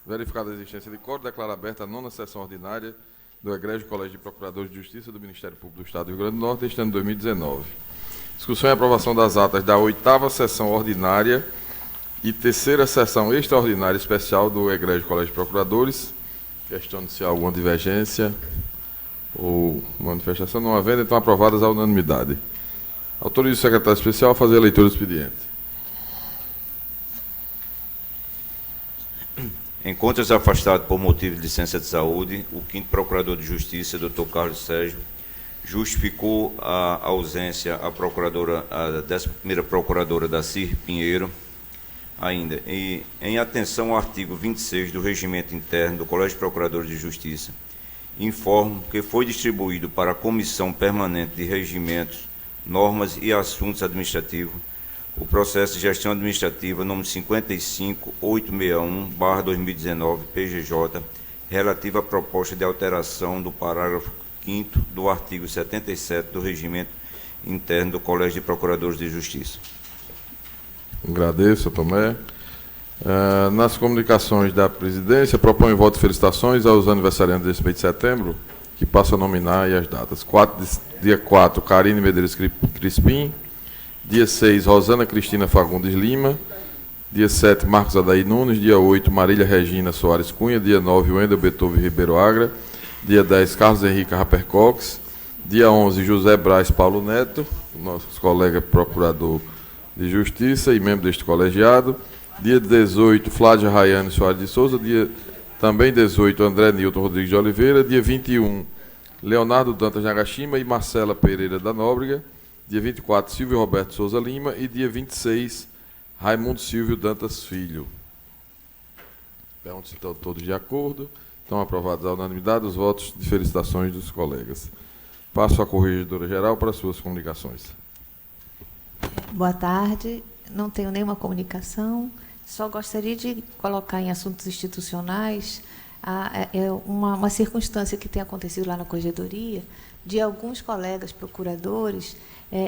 Verificada a existência de quórum, declaro aberta a 9ª sessão ordinária do Egrégio Colégio de Procuradores de Justiça do Ministério Público do Estado do Rio Grande do Norte, este ano de 2019. Discussão e aprovação das atas da 8ª sessão ordinária e 3ª sessão extraordinária especial do Egrégio Colégio de Procuradores. Questionando se há alguma divergência ou manifestação. Não havendo, então aprovadas à unanimidade. Autorizo o secretário especial a fazer a leitura do expediente. Encontra-se afastado por motivo de licença de saúde, o 5º Procurador de Justiça, Dr. Carlos Sérgio, justificou a ausência a 11ª Procuradora Dacir Pinheiro, ainda, e em atenção ao artigo 26 do Regimento Interno do Colégio de Procuradores de Justiça, informo que foi distribuído para a Comissão Permanente de Regimentos, Normas e Assuntos Administrativos o processo de gestão administrativa número 55861/2019 PGJ, relativo à proposta de alteração do parágrafo 5º do artigo 77 do Regimento Interno do Colégio de Procuradores de Justiça. Agradeço, Tomé. Nas comunicações da presidência, proponho voto de felicitações aos aniversariantes desse mês de setembro, que passo a nominar e as datas. Dia 4, Karine Medeiros Crispim. Dia 6, Rosana Cristina Fagundes Lima. Dia 7, Marcos Adair Nunes. Dia 8, Marília Regina Soares Cunha. Dia 9, Wendel Beethoven Ribeiro Agra. Dia 10, Carlos Henrique Rapercox. Dia 11, José Braz Paulo Neto, nosso colega procurador de Justiça e membro deste colegiado. Dia 18, Flávia Rayane Soares de Souza. Dia também 18, André Nilton Rodrigues de Oliveira. Dia 21, Leonardo Dantas Nagashima e Marcela Pereira da Nóbrega. Dia 24, Silvio Roberto Souza Lima. E dia 26, Raimundo Silvio Dantas Filho. Pergunto se estão todos de acordo. Estão aprovados à unanimidade os votos de felicitações dos colegas. Passo à Corregedora-Geral para suas comunicações. Boa tarde. Não tenho nenhuma comunicação. Só gostaria de colocar em assuntos institucionais uma circunstância que tem acontecido lá na Corregedoria, de alguns colegas procuradores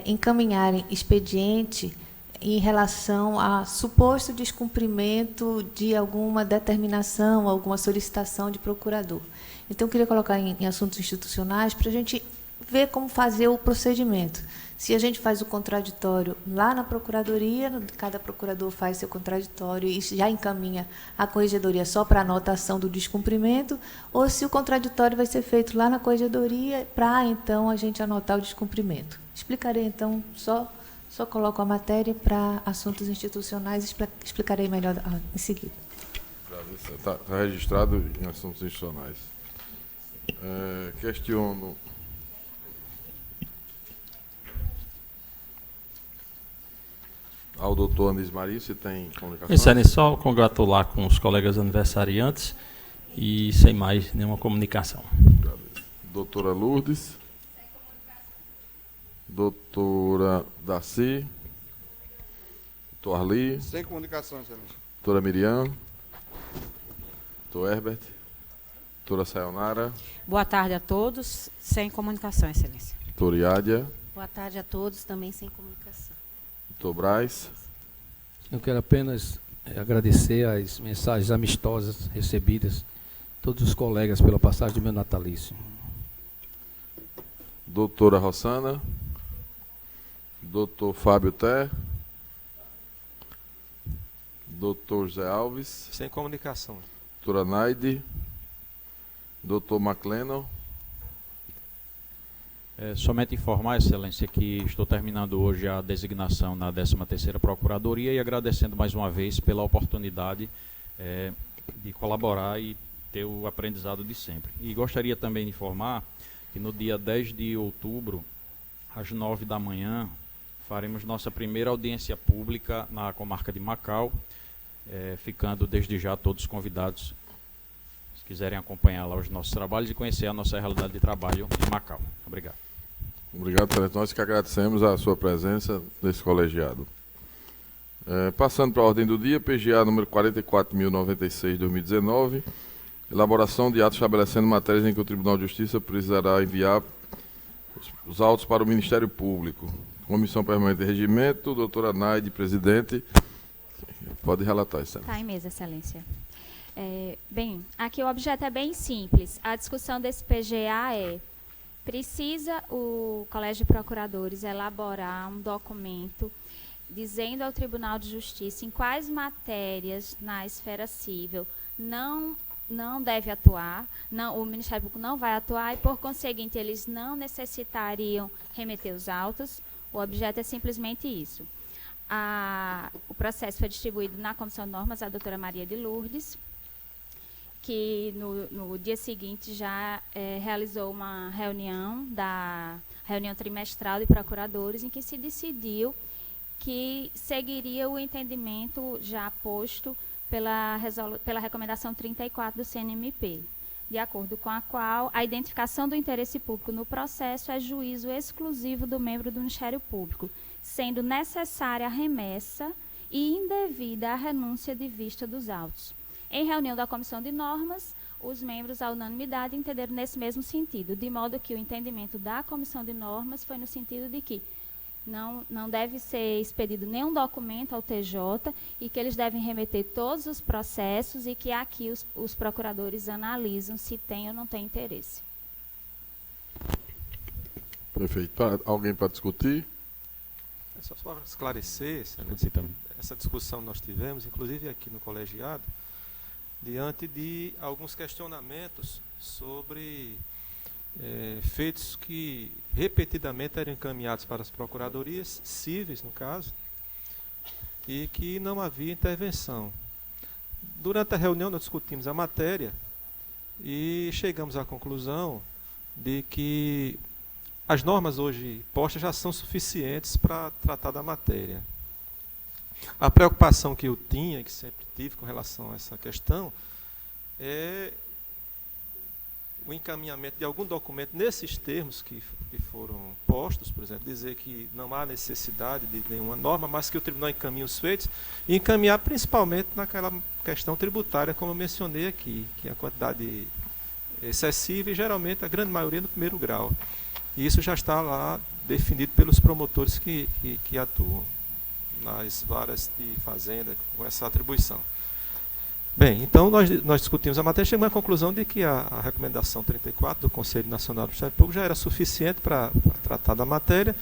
encaminharem expediente em relação a suposto descumprimento de alguma determinação, alguma solicitação de procurador. Então, eu queria colocar em assuntos institucionais para a gente ver como fazer o procedimento. Se a gente faz o contraditório lá na Procuradoria, cada procurador faz seu contraditório e já encaminha a Corregedoria só para anotação do descumprimento, ou se o contraditório vai ser feito lá na Corregedoria para, então, a gente anotar o descumprimento. Explicarei, então, só coloco a matéria para assuntos institucionais e explicarei melhor em seguida. Está registrado em assuntos institucionais. Questiono ao doutor Anis Maria, se tem comunicação. Excelência, só congratular com os colegas aniversariantes e sem mais nenhuma comunicação. Doutora Lourdes. Doutora Daci. Doutor Arli. Sem comunicação, excelência. Doutora Miriam. Doutor Herbert. Doutora Sayonara. Boa tarde a todos. Sem comunicação, excelência. Doutora Iádia. Boa tarde a todos, também sem comunicação. Doutor Braz. Eu quero apenas agradecer as mensagens amistosas recebidas de todos os colegas pela passagem do meu natalício. Doutora Rossana. Doutor Fábio Té. Doutor José Alves. Sem comunicação. Doutora Naide. Doutor Maclennon. Somente informar, Excelência, que estou terminando hoje a designação na 13ª Procuradoria e agradecendo mais uma vez pela oportunidade de colaborar e ter o aprendizado de sempre. E gostaria também de informar que no dia 10 de outubro, às 9 da manhã, faremos nossa primeira audiência pública na comarca de Macau, ficando desde já todos convidados, se quiserem acompanhar lá os nossos trabalhos e conhecer a nossa realidade de trabalho em Macau. Obrigado. Obrigado, Excelência. Nós que agradecemos a sua presença nesse colegiado. Passando para a ordem do dia, PGA número 44.096/2019, elaboração de atos estabelecendo matérias em que o Tribunal de Justiça precisará enviar os autos para o Ministério Público. Comissão Permanente de Regimento, doutora Naide, presidente. Pode relatar, Excelência. Está em mesa, excelência. Bem, aqui o objeto é bem simples. A discussão desse PGA precisa o Colégio de Procuradores elaborar um documento dizendo ao Tribunal de Justiça em quais matérias na esfera civil não deve atuar, o Ministério Público não vai atuar e, por conseguinte, eles não necessitariam remeter os autos. O objeto é simplesmente isso. O processo foi distribuído na Comissão de Normas à doutora Maria de Lourdes, que no dia seguinte já realizou uma reunião trimestral de procuradores, em que se decidiu que seguiria o entendimento já posto pela recomendação 34 do CNMP, de acordo com a qual a identificação do interesse público no processo é juízo exclusivo do membro do Ministério Público, sendo necessária a remessa e indevida a renúncia de vista dos autos. Em reunião da Comissão de Normas, os membros, à unanimidade, entenderam nesse mesmo sentido, de modo que o entendimento da Comissão de Normas foi no sentido de que não deve ser expedido nenhum documento ao TJ e que eles devem remeter todos os processos e que aqui os procuradores analisam se tem ou não tem interesse. Perfeito. Alguém para discutir? Só para esclarecer, essa discussão nós tivemos, inclusive aqui no colegiado, diante de alguns questionamentos sobre feitos que repetidamente eram encaminhados para as procuradorias cíveis, no caso, e que não havia intervenção. Durante a reunião nós discutimos a matéria e chegamos à conclusão de que as normas hoje postas já são suficientes para tratar da matéria. A preocupação que eu tinha, que sempre tive com relação a essa questão, é o encaminhamento de algum documento nesses termos que foram postos, por exemplo, dizer que não há necessidade de nenhuma norma, mas que o tribunal encaminhe os feitos, e encaminhar principalmente naquela questão tributária, como eu mencionei aqui, que é a quantidade excessiva e geralmente a grande maioria no primeiro grau. E isso já está lá definido pelos promotores que atuam nas varas de fazenda com essa atribuição. Bem, então nós discutimos a matéria e chegamos à conclusão de que a recomendação 34 do Conselho Nacional do Ministério Público já era suficiente para tratar da matéria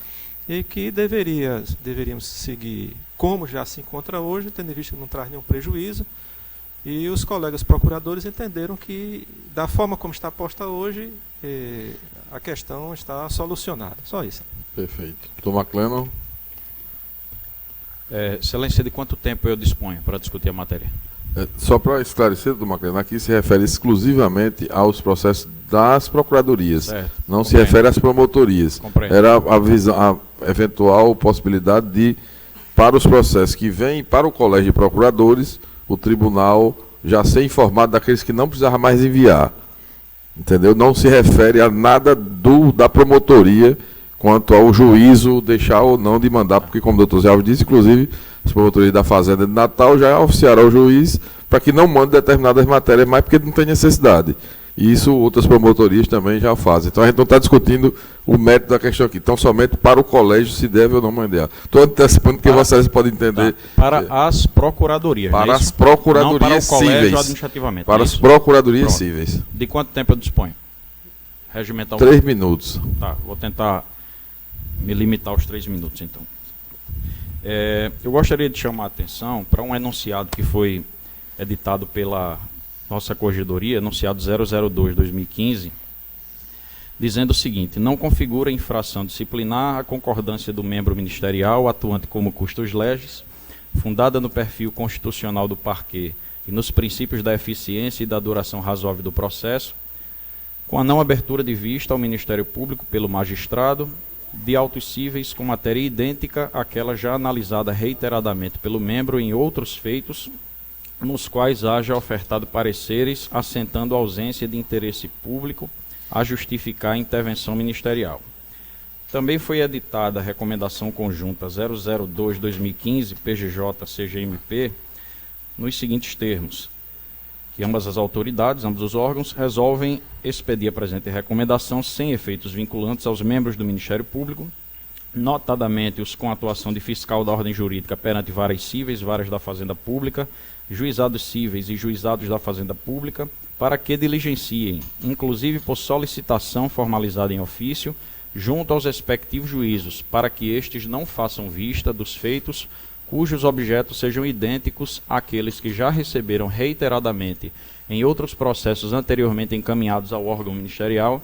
e que deveríamos seguir como já se encontra hoje, tendo visto que não traz nenhum prejuízo, e os colegas procuradores entenderam que, da forma como está posta hoje, a questão está solucionada. Só isso. Perfeito. Doutor Maclennan. Excelência, de quanto tempo eu disponho para discutir a matéria? Só para esclarecer, doutor Maclennan, aqui se refere exclusivamente aos processos das procuradorias, certo, não compreendo. Se refere às promotorias. Compreendo. Era a eventual possibilidade de, para os processos que vêm para o Colégio de Procuradores, o tribunal já ser informado daqueles que não precisava mais enviar. Entendeu? Não se refere a nada da promotoria quanto ao juízo deixar ou não de mandar, porque, como o doutor Zé Alves disse, inclusive, as promotorias da Fazenda de Natal já oficiaram ao juiz para que não mande determinadas matérias mais, porque não tem necessidade. E isso outras promotorias também já fazem. Então a gente não está discutindo o mérito da questão aqui. Então somente para o colégio se deve ou não mandar. Estou antecipando que vocês podem entender. Para as procuradorias. Para as procuradorias não para o colégio cíveis. Administrativamente. Para as procuradorias cíveis. De quanto tempo eu disponho? Regimental. 3 minutos. Tá, vou tentar me limitar aos 3 minutos, então. Eu gostaria de chamar a atenção para um enunciado que foi editado pela nossa corregedoria, enunciado 002/2015, dizendo o seguinte: não configura infração disciplinar a concordância do membro ministerial atuante como custos legis, fundada no perfil constitucional do parquê e nos princípios da eficiência e da duração razoável do processo, com a não abertura de vista ao Ministério Público pelo magistrado de autos cíveis com matéria idêntica àquela já analisada reiteradamente pelo membro em outros feitos, nos quais haja ofertado pareceres assentando a ausência de interesse público a justificar a intervenção ministerial. Também foi editada a Recomendação Conjunta 002/2015, PGJ-CGMP, nos seguintes termos: que ambas as autoridades, ambos os órgãos, resolvem expedir a presente recomendação sem efeitos vinculantes aos membros do Ministério Público, notadamente os com atuação de fiscal da ordem jurídica perante varas cíveis, varas da Fazenda Pública, juizados cíveis e juizados da Fazenda Pública, para que diligenciem, inclusive por solicitação formalizada em ofício, junto aos respectivos juízos, para que estes não façam vista dos feitos cujos objetos sejam idênticos àqueles que já receberam reiteradamente em outros processos anteriormente encaminhados ao órgão ministerial,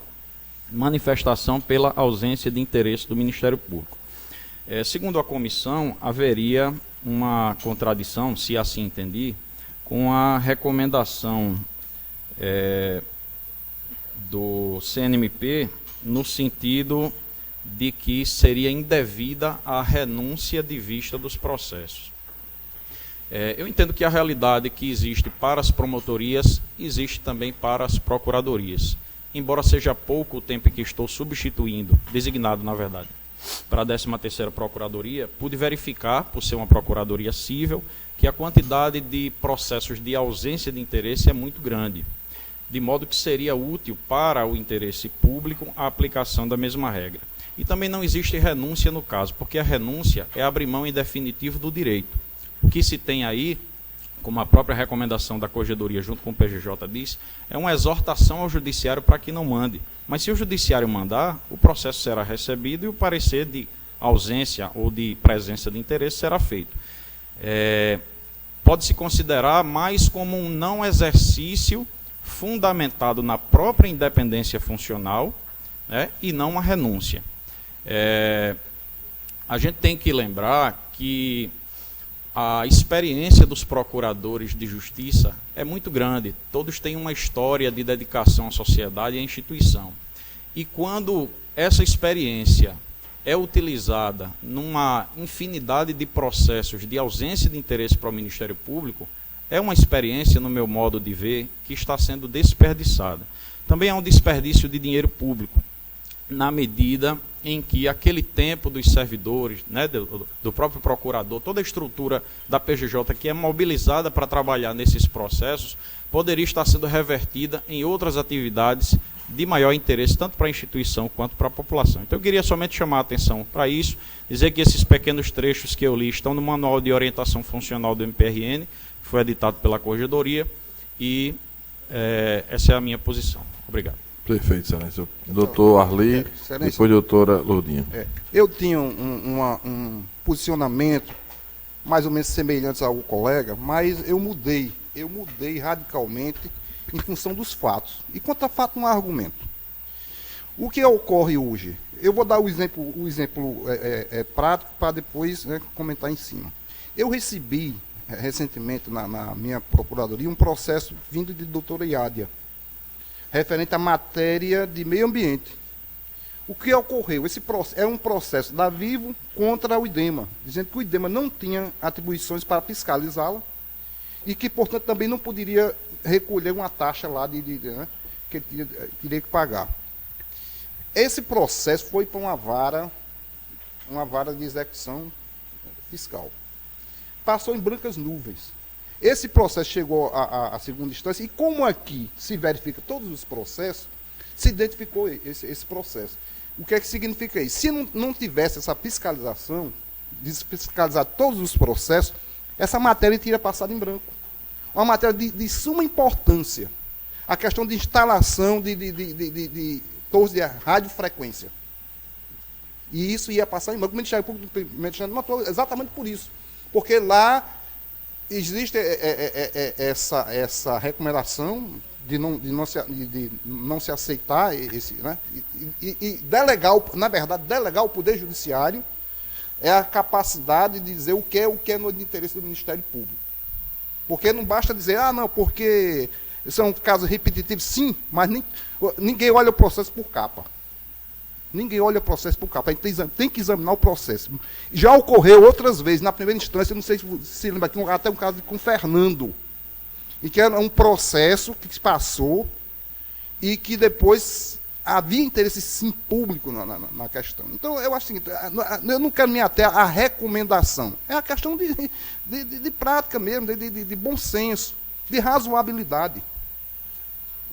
manifestação pela ausência de interesse do Ministério Público. Segundo a comissão, haveria uma contradição, se assim entendi, com a recomendação do CNMP, no sentido de que seria indevida a renúncia de vista dos processos. Eu entendo que a realidade que existe para as promotorias existe também para as procuradorias. Embora seja pouco o tempo que estou substituindo, designado na verdade, para a 13ª Procuradoria, pude verificar, por ser uma procuradoria cível, que a quantidade de processos de ausência de interesse é muito grande, de modo que seria útil para o interesse público a aplicação da mesma regra. E também não existe renúncia no caso, porque a renúncia é abrir mão em definitivo do direito. O que se tem aí, como a própria recomendação da Corregedoria junto com o PGJ diz, é uma exortação ao judiciário para que não mande. Mas se o judiciário mandar, o processo será recebido e o parecer de ausência ou de presença de interesse será feito. Pode-se considerar mais como um não exercício fundamentado na própria independência funcional, né, e não uma renúncia. A gente tem que lembrar que a experiência dos procuradores de justiça é muito grande. Todos têm uma história de dedicação à sociedade e à instituição. E quando essa experiência é utilizada numa infinidade de processos de ausência de interesse para o Ministério Público, é uma experiência, no meu modo de ver, que está sendo desperdiçada. Também é um desperdício de dinheiro público, na medida em que aquele tempo dos servidores, né, do próprio procurador, toda a estrutura da PGJ que é mobilizada para trabalhar nesses processos, poderia estar sendo revertida em outras atividades de maior interesse, tanto para a instituição quanto para a população. Então eu queria somente chamar a atenção para isso, dizer que esses pequenos trechos que eu li estão no Manual de Orientação Funcional do MPRN, que foi editado pela Corregedoria, e essa é a minha posição. Obrigado. Perfeito, excelência. Doutor Arli, depois doutora Lourdinha. Eu tinha um posicionamento mais ou menos semelhante ao colega, mas eu mudei radicalmente em função dos fatos. E quanto a fato, não há argumento. O que ocorre hoje? Eu vou dar o exemplo prático para depois, né, comentar em cima. Eu recebi recentemente na minha procuradoria um processo vindo de doutora Iádia, referente à matéria de meio ambiente. O que ocorreu? Esse é um processo da Vivo contra o IDEMA, dizendo que o IDEMA não tinha atribuições para fiscalizá-la e que, portanto, também não poderia recolher uma taxa lá né, que ele teria que pagar. Esse processo foi para uma vara de execução fiscal. Passou em brancas nuvens. Esse processo chegou à segunda instância e, como aqui se verifica todos os processos, se identificou esse processo. O que é que significa isso? Se não tivesse essa fiscalização, de fiscalizar todos os processos, essa matéria teria passado em branco. Uma matéria de suma importância. A questão de instalação de torres de radiofrequência. E isso ia passar em branco. O Ministério Público matou exatamente por isso. Porque lá existe essa recomendação de não se aceitar esse, né? E delegar, na verdade, delegar ao Poder Judiciário é a capacidade de dizer o que é no interesse do Ministério Público. Porque não basta dizer, não, porque são casos repetitivos, sim, mas ninguém olha o processo por capa. Ninguém olha o processo por capa, a gente tem que examinar o processo. Já ocorreu outras vezes, na primeira instância, não sei se lembra, aqui até um caso com o Fernando, e que era um processo que se passou e que depois havia interesse, sim, público na questão. Então, eu acho o seguinte, eu não quero me ater à recomendação, é a questão de prática mesmo, de bom senso, de razoabilidade.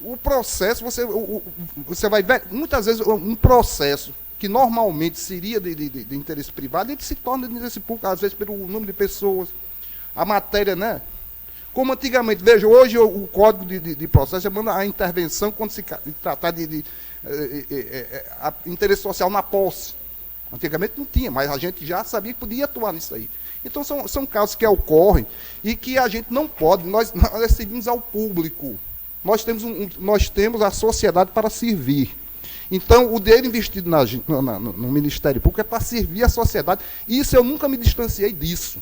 O processo, você vai ver, muitas vezes, um processo que normalmente seria de interesse privado, ele se torna de interesse público, às vezes pelo número de pessoas, a matéria, né? Como antigamente, veja, hoje o Código de Processo manda a intervenção quando se tratar de interesse social na posse. Antigamente não tinha, mas a gente já sabia que podia atuar nisso aí. Então são casos que ocorrem e que a gente não pode, nós servimos ao público. Nós temos a sociedade para servir. Então, o dinheiro investido no Ministério Público é para servir a sociedade. Isso eu nunca me distanciei disso.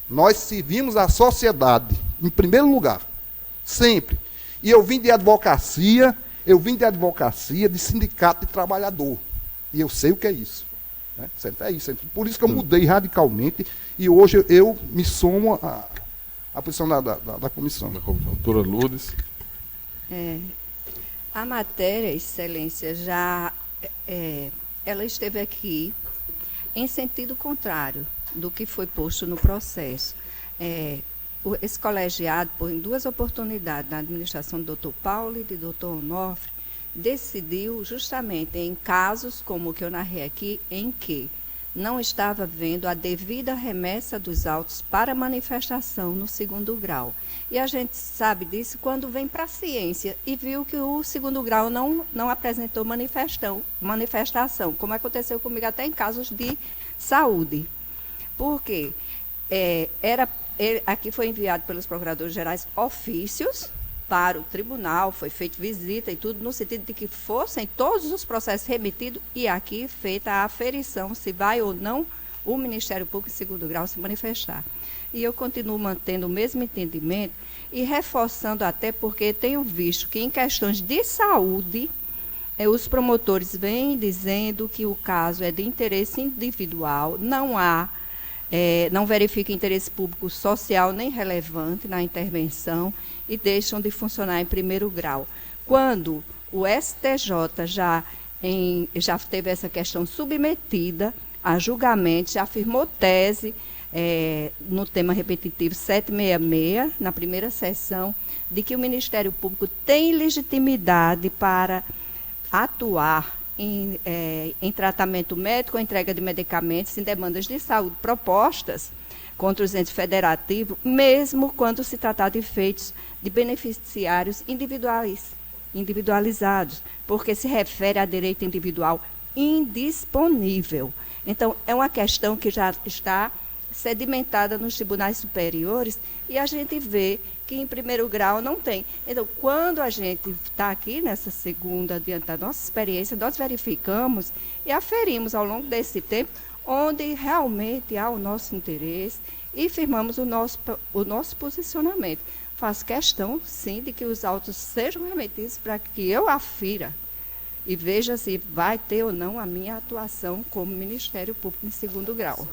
Nós servimos a sociedade, em primeiro lugar, sempre. E eu vim de advocacia, de sindicato de trabalhador. E eu sei o que é isso. Né? É isso. Por isso que eu mudei radicalmente e hoje eu me somo à posição da comissão. Doutora Lourdes. A matéria, Excelência, ela esteve aqui em sentido contrário do que foi posto no processo. Esse colegiado, em duas oportunidades, na administração do Dr. Paulo e do Dr. Onofre, decidiu justamente em casos como o que eu narrei aqui, em que não estava havendo a devida remessa dos autos para manifestação no segundo grau. E a gente sabe disso quando vem para a ciência e viu que o segundo grau não apresentou manifestação, como aconteceu comigo até em casos de saúde. Por quê? Aqui foi enviado pelos procuradores gerais ofícios para o tribunal, foi feita visita e tudo, no sentido de que fossem todos os processos remetidos e aqui feita a aferição, se vai ou não o Ministério Público em segundo grau se manifestar. E eu continuo mantendo o mesmo entendimento e reforçando até porque tenho visto que em questões de saúde, os promotores vêm dizendo que o caso é de interesse individual, não verifica interesse público social nem relevante na intervenção e deixam de funcionar em primeiro grau. Quando o STJ já teve essa questão submetida a julgamento, já afirmou tese no tema repetitivo 766, na primeira sessão, de que o Ministério Público tem legitimidade para atuar em tratamento médico, entrega de medicamentos, em demandas de saúde propostas contra os entes federativos, mesmo quando se tratar de feitos de beneficiários individualizados, porque se refere a direito individual indisponível. Então, é uma questão que já está sedimentada nos tribunais superiores e a gente vê que em primeiro grau não tem. Então, quando a gente está aqui nessa segunda, diante da nossa experiência, nós verificamos e aferimos ao longo desse tempo onde realmente há o nosso interesse e firmamos o nosso posicionamento. Faço questão, sim, de que os autos sejam remetidos para que eu afira e veja se vai ter ou não a minha atuação como Ministério Público em segundo grau.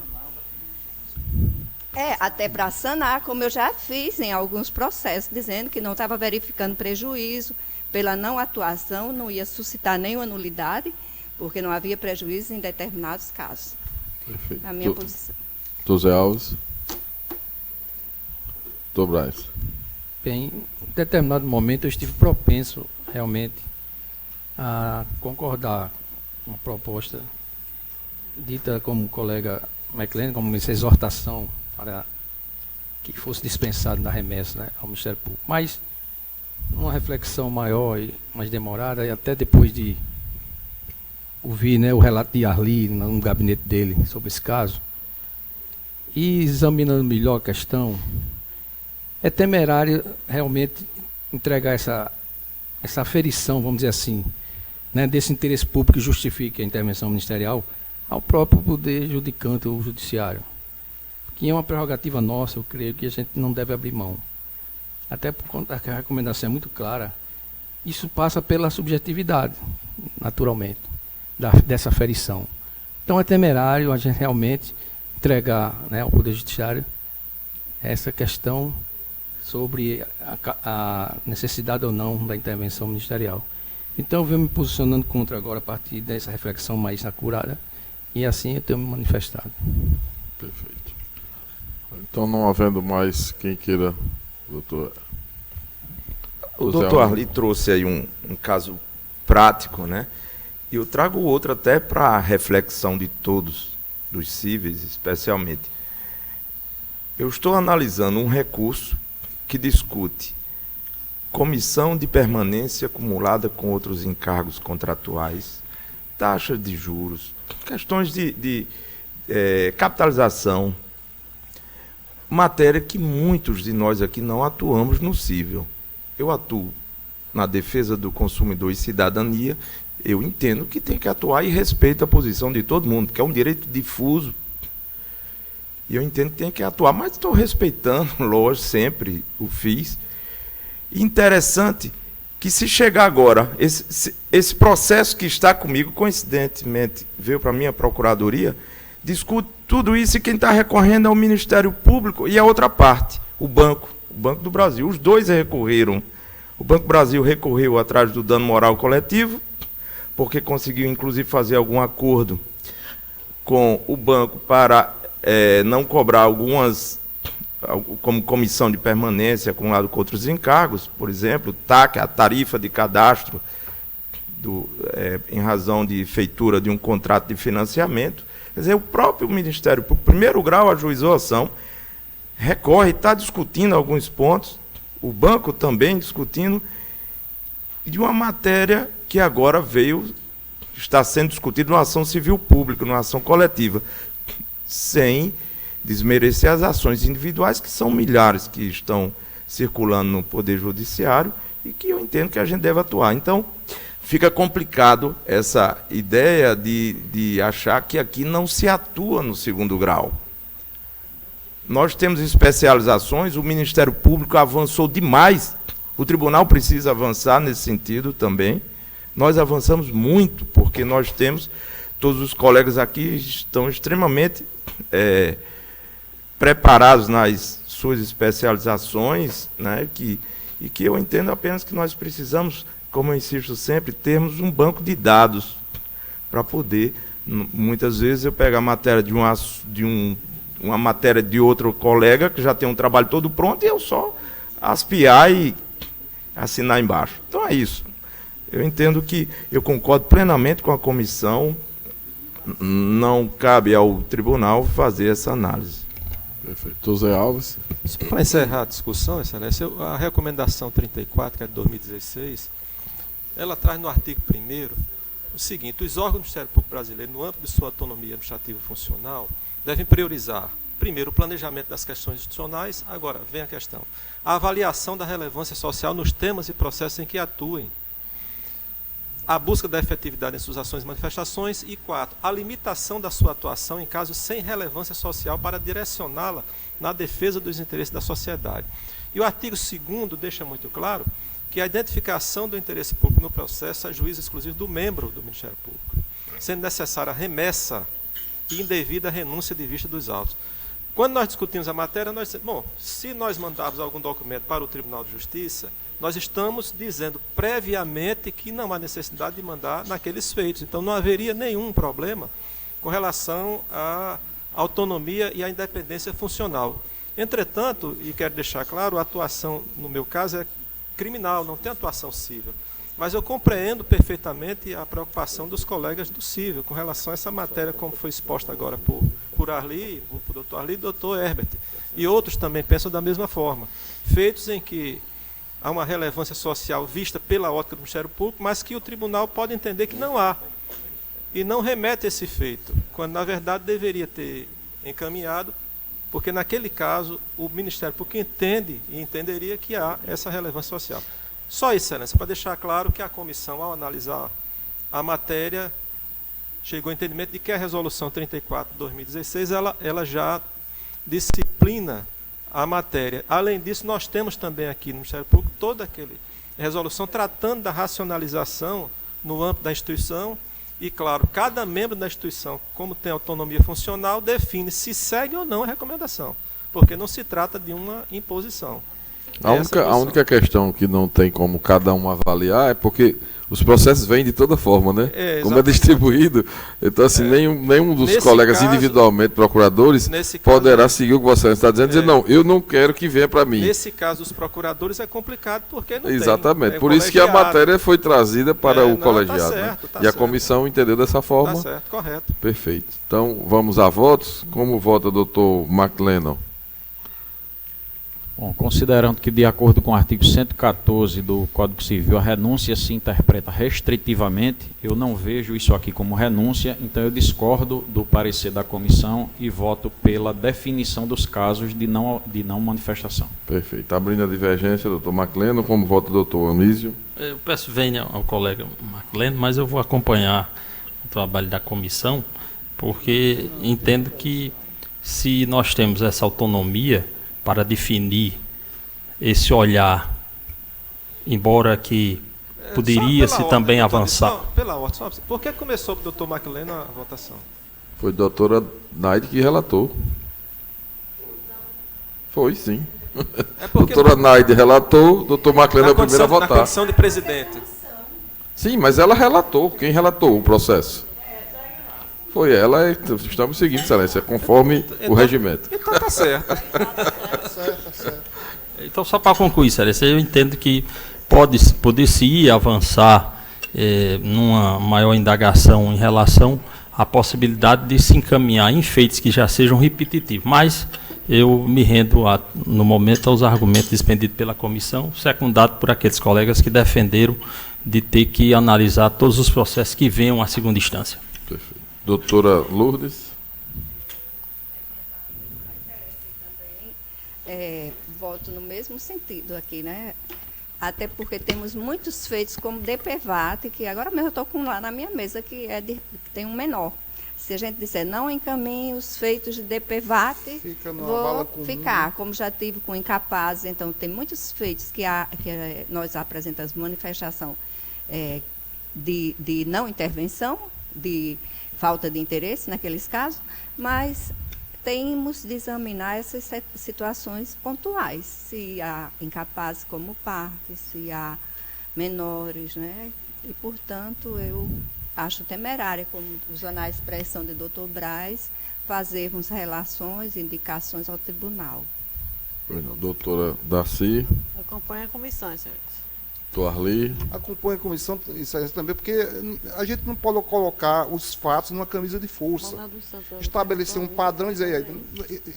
Até para sanar, como eu já fiz em alguns processos, dizendo que não estava verificando prejuízo pela não atuação, não ia suscitar nenhuma nulidade, porque não havia prejuízo em determinados casos. Perfeito. A minha posição. José Alves. Doutor Braz. Bem, em determinado momento eu estive propenso, realmente, a concordar com a proposta dita como colega McLean, como essa exortação para que fosse dispensado na remessa, né, ao Ministério Público. Mas, uma reflexão maior e mais demorada, e até depois de ouvir, né, o relato de Arli no gabinete dele sobre esse caso, e examinando melhor a questão, é temerário realmente entregar essa aferição, vamos dizer assim, né, desse interesse público que justifique a intervenção ministerial ao próprio poder judicante ou judiciário. Que é uma prerrogativa nossa, eu creio que a gente não deve abrir mão. Até por conta que a recomendação é muito clara, isso passa pela subjetividade, naturalmente, dessa aferição. Então é temerário a gente realmente entregar, né, ao Poder Judiciário essa questão sobre a necessidade ou não da intervenção ministerial. Então eu venho me posicionando contra agora a partir dessa reflexão mais acurada e assim eu tenho me manifestado. Perfeito. Então, não havendo mais quem queira, doutor. O doutor Arli trouxe aí um caso prático, né? E eu trago outro até para a reflexão de todos, dos cíveis especialmente. Eu estou analisando um recurso que discute comissão de permanência acumulada com outros encargos contratuais, taxa de juros, questões de capitalização, matéria que muitos de nós aqui não atuamos no cível. Eu atuo na defesa do consumidor e cidadania, eu entendo que tem que atuar e respeito a posição de todo mundo, que é um direito difuso, e eu entendo que tem que atuar, mas estou respeitando, lógico, sempre o fiz. Interessante que se chegar agora, esse processo que está comigo, coincidentemente, veio para a minha procuradoria, discute tudo isso e quem está recorrendo é o Ministério Público e a outra parte, o Banco do Brasil. Os dois recorreram. O Banco do Brasil recorreu atrás do dano moral coletivo, porque conseguiu, inclusive, fazer algum acordo com o banco para não cobrar algumas, como comissão de permanência acumulado com outros encargos, por exemplo, TAC, a tarifa de cadastro, em razão de feitura de um contrato de financiamento. Quer dizer, o próprio Ministério Público, primeiro grau, ajuizou a ação, recorre, está discutindo alguns pontos, o banco também discutindo, de uma matéria que agora está sendo discutida numa ação civil pública, numa ação coletiva, sem desmerecer as ações individuais, que são milhares que estão circulando no Poder Judiciário e que eu entendo que a gente deve atuar. Então, fica complicado essa ideia de achar que aqui não se atua no segundo grau. Nós temos especializações, o Ministério Público avançou demais, o Tribunal precisa avançar nesse sentido também. Nós avançamos muito, porque nós temos, todos os colegas aqui estão extremamente preparados nas suas especializações, né, e que eu entendo apenas que nós precisamos, como eu insisto sempre, termos um banco de dados para poder, muitas vezes eu pego a matéria uma matéria de outro colega que já tem um trabalho todo pronto e eu só aspiar e assinar embaixo. Então é isso. Eu entendo que eu concordo plenamente com a comissão, não cabe ao tribunal fazer essa análise. Perfeito. José Alves. Para encerrar a discussão, Excelência, a recomendação 34, que é de 2016, ela traz no artigo 1º o seguinte: os órgãos do Ministério Público Brasileiro, no âmbito de sua autonomia administrativa e funcional, devem priorizar, primeiro, o planejamento das questões institucionais. Agora, vem a questão: a avaliação da relevância social nos temas e processos em que atuem, a busca da efetividade em suas ações e manifestações, e 4, a limitação da sua atuação em casos sem relevância social para direcioná-la na defesa dos interesses da sociedade. E o artigo 2º deixa muito claro que a identificação do interesse público no processo é juízo exclusivo do membro do Ministério Público, sendo necessária a remessa e indevida renúncia de vista dos autos. Quando nós discutimos a matéria, nós dissemos, bom, se nós mandarmos algum documento para o Tribunal de Justiça, nós estamos dizendo previamente que não há necessidade de mandar naqueles feitos. Então, não haveria nenhum problema com relação à autonomia e à independência funcional. Entretanto, e quero deixar claro, a atuação, no meu caso, é criminal, não tem atuação civil. Mas eu compreendo perfeitamente a preocupação dos colegas do civil com relação a essa matéria, como foi exposta agora por Arli, por doutor Arli e doutor Herbert. E outros também pensam da mesma forma. Feitos em que há uma relevância social vista pela ótica do Ministério Público, mas que o tribunal pode entender que não há. E não remete esse feito, quando na verdade deveria ter encaminhado, porque naquele caso o Ministério Público entende e entenderia que há essa relevância social. Só isso, Excelência, para deixar claro que a comissão, ao analisar a matéria, chegou ao entendimento de que a resolução 34 de 2016, ela já disciplina a matéria. Além disso, nós temos também aqui no Ministério Público toda aquela resolução tratando da racionalização no âmbito da instituição e, claro, cada membro da instituição, como tem autonomia funcional, define se segue ou não a recomendação, porque não se trata de uma imposição. A única questão que não tem como cada um avaliar é porque Os processos vêm de toda forma, né? Como é distribuído, então assim, nenhum dos colegas caso, individualmente, procuradores, poderá seguir o que você está dizendo, dizer, não, eu não quero que venha para mim. Nesse caso, os procuradores é complicado porque não Exatamente, tem. Por isso que a matéria foi trazida para o colegiado. Tá certo, né? E a comissão entendeu dessa forma. Tá certo, correto. Perfeito. Então, vamos a votos. Como vota o doutor McLennan? Bom, considerando que, de acordo com o artigo 114 do Código Civil, a renúncia se interpreta restritivamente, eu não vejo isso aqui como renúncia, então eu discordo do parecer da comissão e voto pela definição dos casos de não manifestação. Perfeito. Abrindo a divergência, doutor McLennan, como vota o doutor Anísio? Eu peço venha ao colega McLennan, mas eu vou acompanhar o trabalho da comissão, porque entendo que se nós temos essa autonomia para definir esse olhar, embora que poderia-se também avançar. Pela ordem, só por que começou com o Dr. McLennan a votação? Foi a doutora Naide que relatou. Foi, sim. Doutora Naide relatou, doutor McLennan é o primeiro a votar. Na condição de presidente. Sim, mas ela relatou. Quem relatou o processo? Foi ela, estamos seguindo, excelência, conforme o regimento. Então tá certo. Então, só para concluir, excelência, eu entendo que pode-se avançar numa maior indagação em relação à possibilidade de se encaminhar em feitos que já sejam repetitivos, mas eu me rendo, no momento, aos argumentos expendidos pela comissão, secundado por aqueles colegas que defenderam de ter que analisar todos os processos que venham à segunda instância. Perfeito. Doutora Lourdes. Voto no mesmo sentido aqui, né? Até porque temos muitos feitos como DPVAT, que agora mesmo eu estou com lá na minha mesa, que tem um menor. Se a gente disser não encaminhe os feitos de DPVAT, vou ficar, como já tive com incapazes. Então, tem muitos feitos que nós apresentamos manifestação de não intervenção, de falta de interesse naqueles casos, mas temos de examinar essas situações pontuais, se há incapazes como parte, se há menores, né? E, portanto, eu acho temerária, como usando a expressão de doutor Braz, fazermos relações, indicações ao tribunal. Doutora Darcy. Acompanha a comissão, senhor. Doutor Arli. Acompanha a comissão também, porque a gente não pode colocar os fatos numa camisa de força. Estabelecer um padrão e dizer,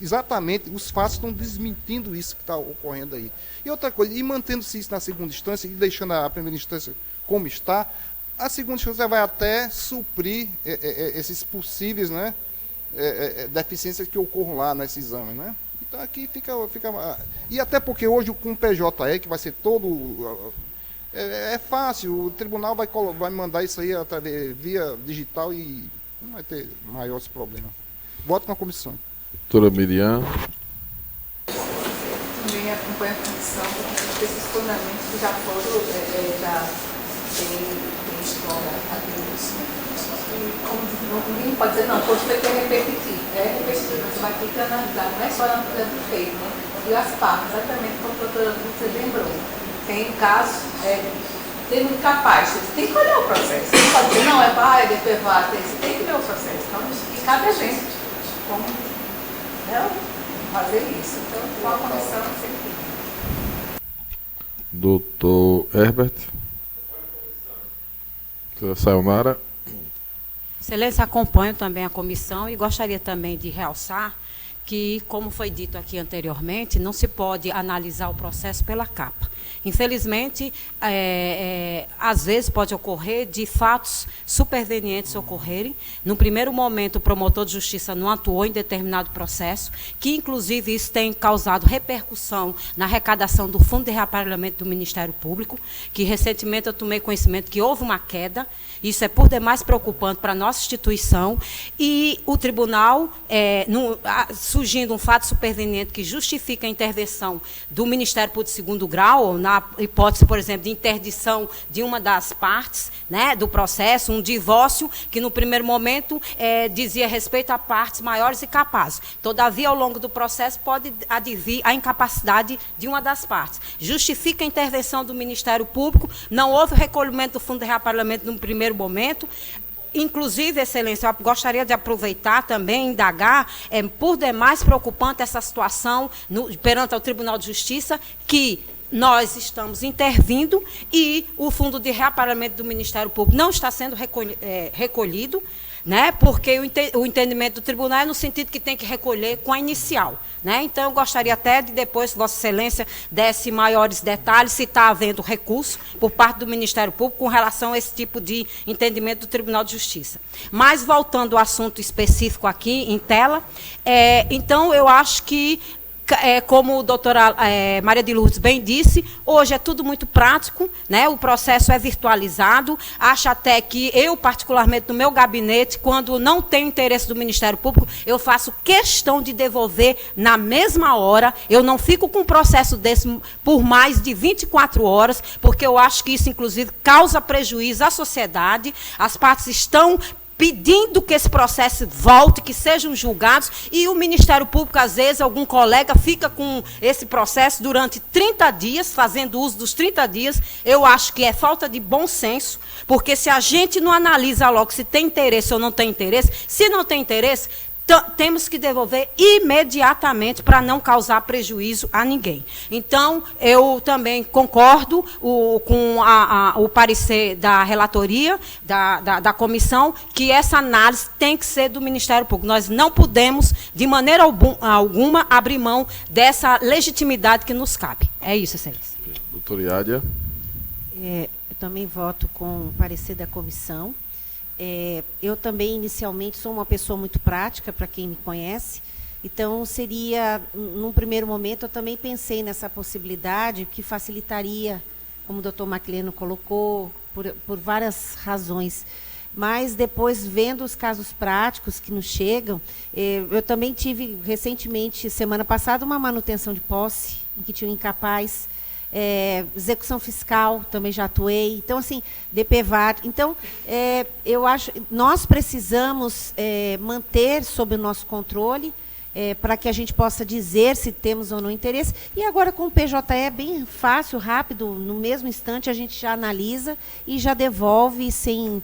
exatamente, os fatos estão desmentindo isso que está ocorrendo aí. E outra coisa, e mantendo-se isso na segunda instância e deixando a primeira instância como está, a segunda instância vai até suprir esses possíveis, né, deficiências que ocorram lá nesse exame, né? Então aqui fica... E até porque hoje com o PJE, que vai ser todo... É fácil, o tribunal vai mandar isso aí via digital e não vai ter maiores problemas. Voto com a comissão. Doutora Miriam. Também acompanho a comissão, porque esses fundamentos que já foram, já tem história aqui no ninguém pode dizer, não, pode ter que repetir. Repetitivo, você vai ter que analisar, não é só na coisa do feito, né? E as partes, exatamente como a doutora você lembrou. Tem casos, tem muito capaz, você tem que olhar o processo. Você não pode dizer, não, DPVAT, você tem que ver o processo. Então, e cabe a gente como fazer isso. Então, com a comissão, sempre. Doutor Herbert. Doutora Sayonara. Excelência, acompanho também a comissão e gostaria também de realçar que, como foi dito aqui anteriormente, não se pode analisar o processo pela capa. Infelizmente, às vezes pode ocorrer de fatos supervenientes ocorrerem. No primeiro momento, o promotor de justiça não atuou em determinado processo, que inclusive isso tem causado repercussão na arrecadação do Fundo de Reaparelhamento do Ministério Público, que recentemente eu tomei conhecimento que houve uma queda. Isso é por demais preocupante para a nossa instituição. E o tribunal, surgindo um fato superveniente que justifica a intervenção do Ministério Público de segundo grau, ou na a hipótese, por exemplo, de interdição de uma das partes, né, do processo, um divórcio, que no primeiro momento dizia respeito a partes maiores e capazes. Todavia, ao longo do processo, pode advir a incapacidade de uma das partes. Justifica a intervenção do Ministério Público, não houve recolhimento do fundo de reaparelamento no primeiro momento. Inclusive, Excelência, eu gostaria de aproveitar também, indagar, por demais preocupante essa situação perante ao Tribunal de Justiça, que nós estamos intervindo e o fundo de reaparelamento do Ministério Público não está sendo recolhido, né, porque o entendimento do tribunal é no sentido que tem que recolher com a inicial. Né? Então, eu gostaria até de depois que Vossa Excelência desse maiores detalhes, se está havendo recurso por parte do Ministério Público com relação a esse tipo de entendimento do Tribunal de Justiça. Mas, voltando ao assunto específico aqui em tela, então, eu acho que, como a doutora Maria de Lourdes bem disse, hoje é tudo muito prático, né? O processo é virtualizado. Acho até que eu, particularmente, no meu gabinete, quando não tenho interesse do Ministério Público, eu faço questão de devolver na mesma hora. Eu não fico com um processo desse por mais de 24 horas, porque eu acho que isso, inclusive, causa prejuízo à sociedade. As partes estão pedindo que esse processo volte, que sejam julgados, e o Ministério Público, às vezes, algum colega fica com esse processo durante 30 dias, fazendo uso dos 30 dias. Eu acho que é falta de bom senso, porque se a gente não analisa logo se tem interesse ou não tem interesse, se não tem interesse, temos que devolver imediatamente para não causar prejuízo a ninguém. Então, eu também concordo com o parecer da relatoria, da comissão, que essa análise tem que ser do Ministério Público. Nós não podemos, de maneira alguma, abrir mão dessa legitimidade que nos cabe. É isso, Excelência. Doutora Iádia. Eu também voto com o parecer da comissão. Eu também, inicialmente, sou uma pessoa muito prática, para quem me conhece, então seria, num primeiro momento, eu também pensei nessa possibilidade que facilitaria, como o doutor Macleno colocou, por várias razões. Mas depois, vendo os casos práticos que nos chegam, eu também tive, recentemente, semana passada, uma manutenção de posse, em que tinha um incapaz. Execução fiscal, também já atuei. Então, assim, DPVAT. Então, eu acho nós precisamos manter sob o nosso controle para que a gente possa dizer se temos ou não interesse. E agora, com o PJE, é bem fácil, rápido, no mesmo instante a gente já analisa e já devolve sem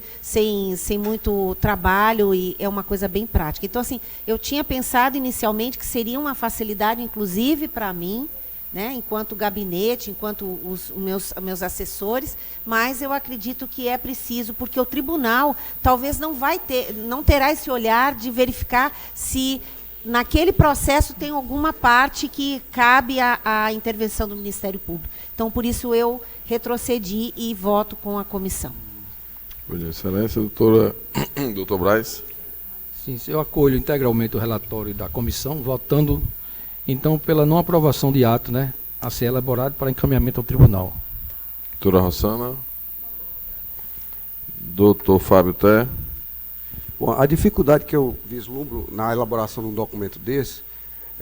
muito trabalho, e é uma coisa bem prática. Então, assim, eu tinha pensado inicialmente que seria uma facilidade, inclusive para mim, né, enquanto gabinete, enquanto os meus assessores, mas eu acredito que é preciso, porque o tribunal talvez não terá esse olhar de verificar se naquele processo tem alguma parte que cabe à intervenção do Ministério Público. Então, por isso, eu retrocedi e voto com a comissão. Vossa Excelência, doutor Braz. Sim, eu acolho integralmente o relatório da comissão, votando então pela não aprovação de ato, né, a ser elaborado para encaminhamento ao tribunal. Doutora Rossana. Doutor Fábio Té. Bom, a dificuldade que eu vislumbro na elaboração de um documento desse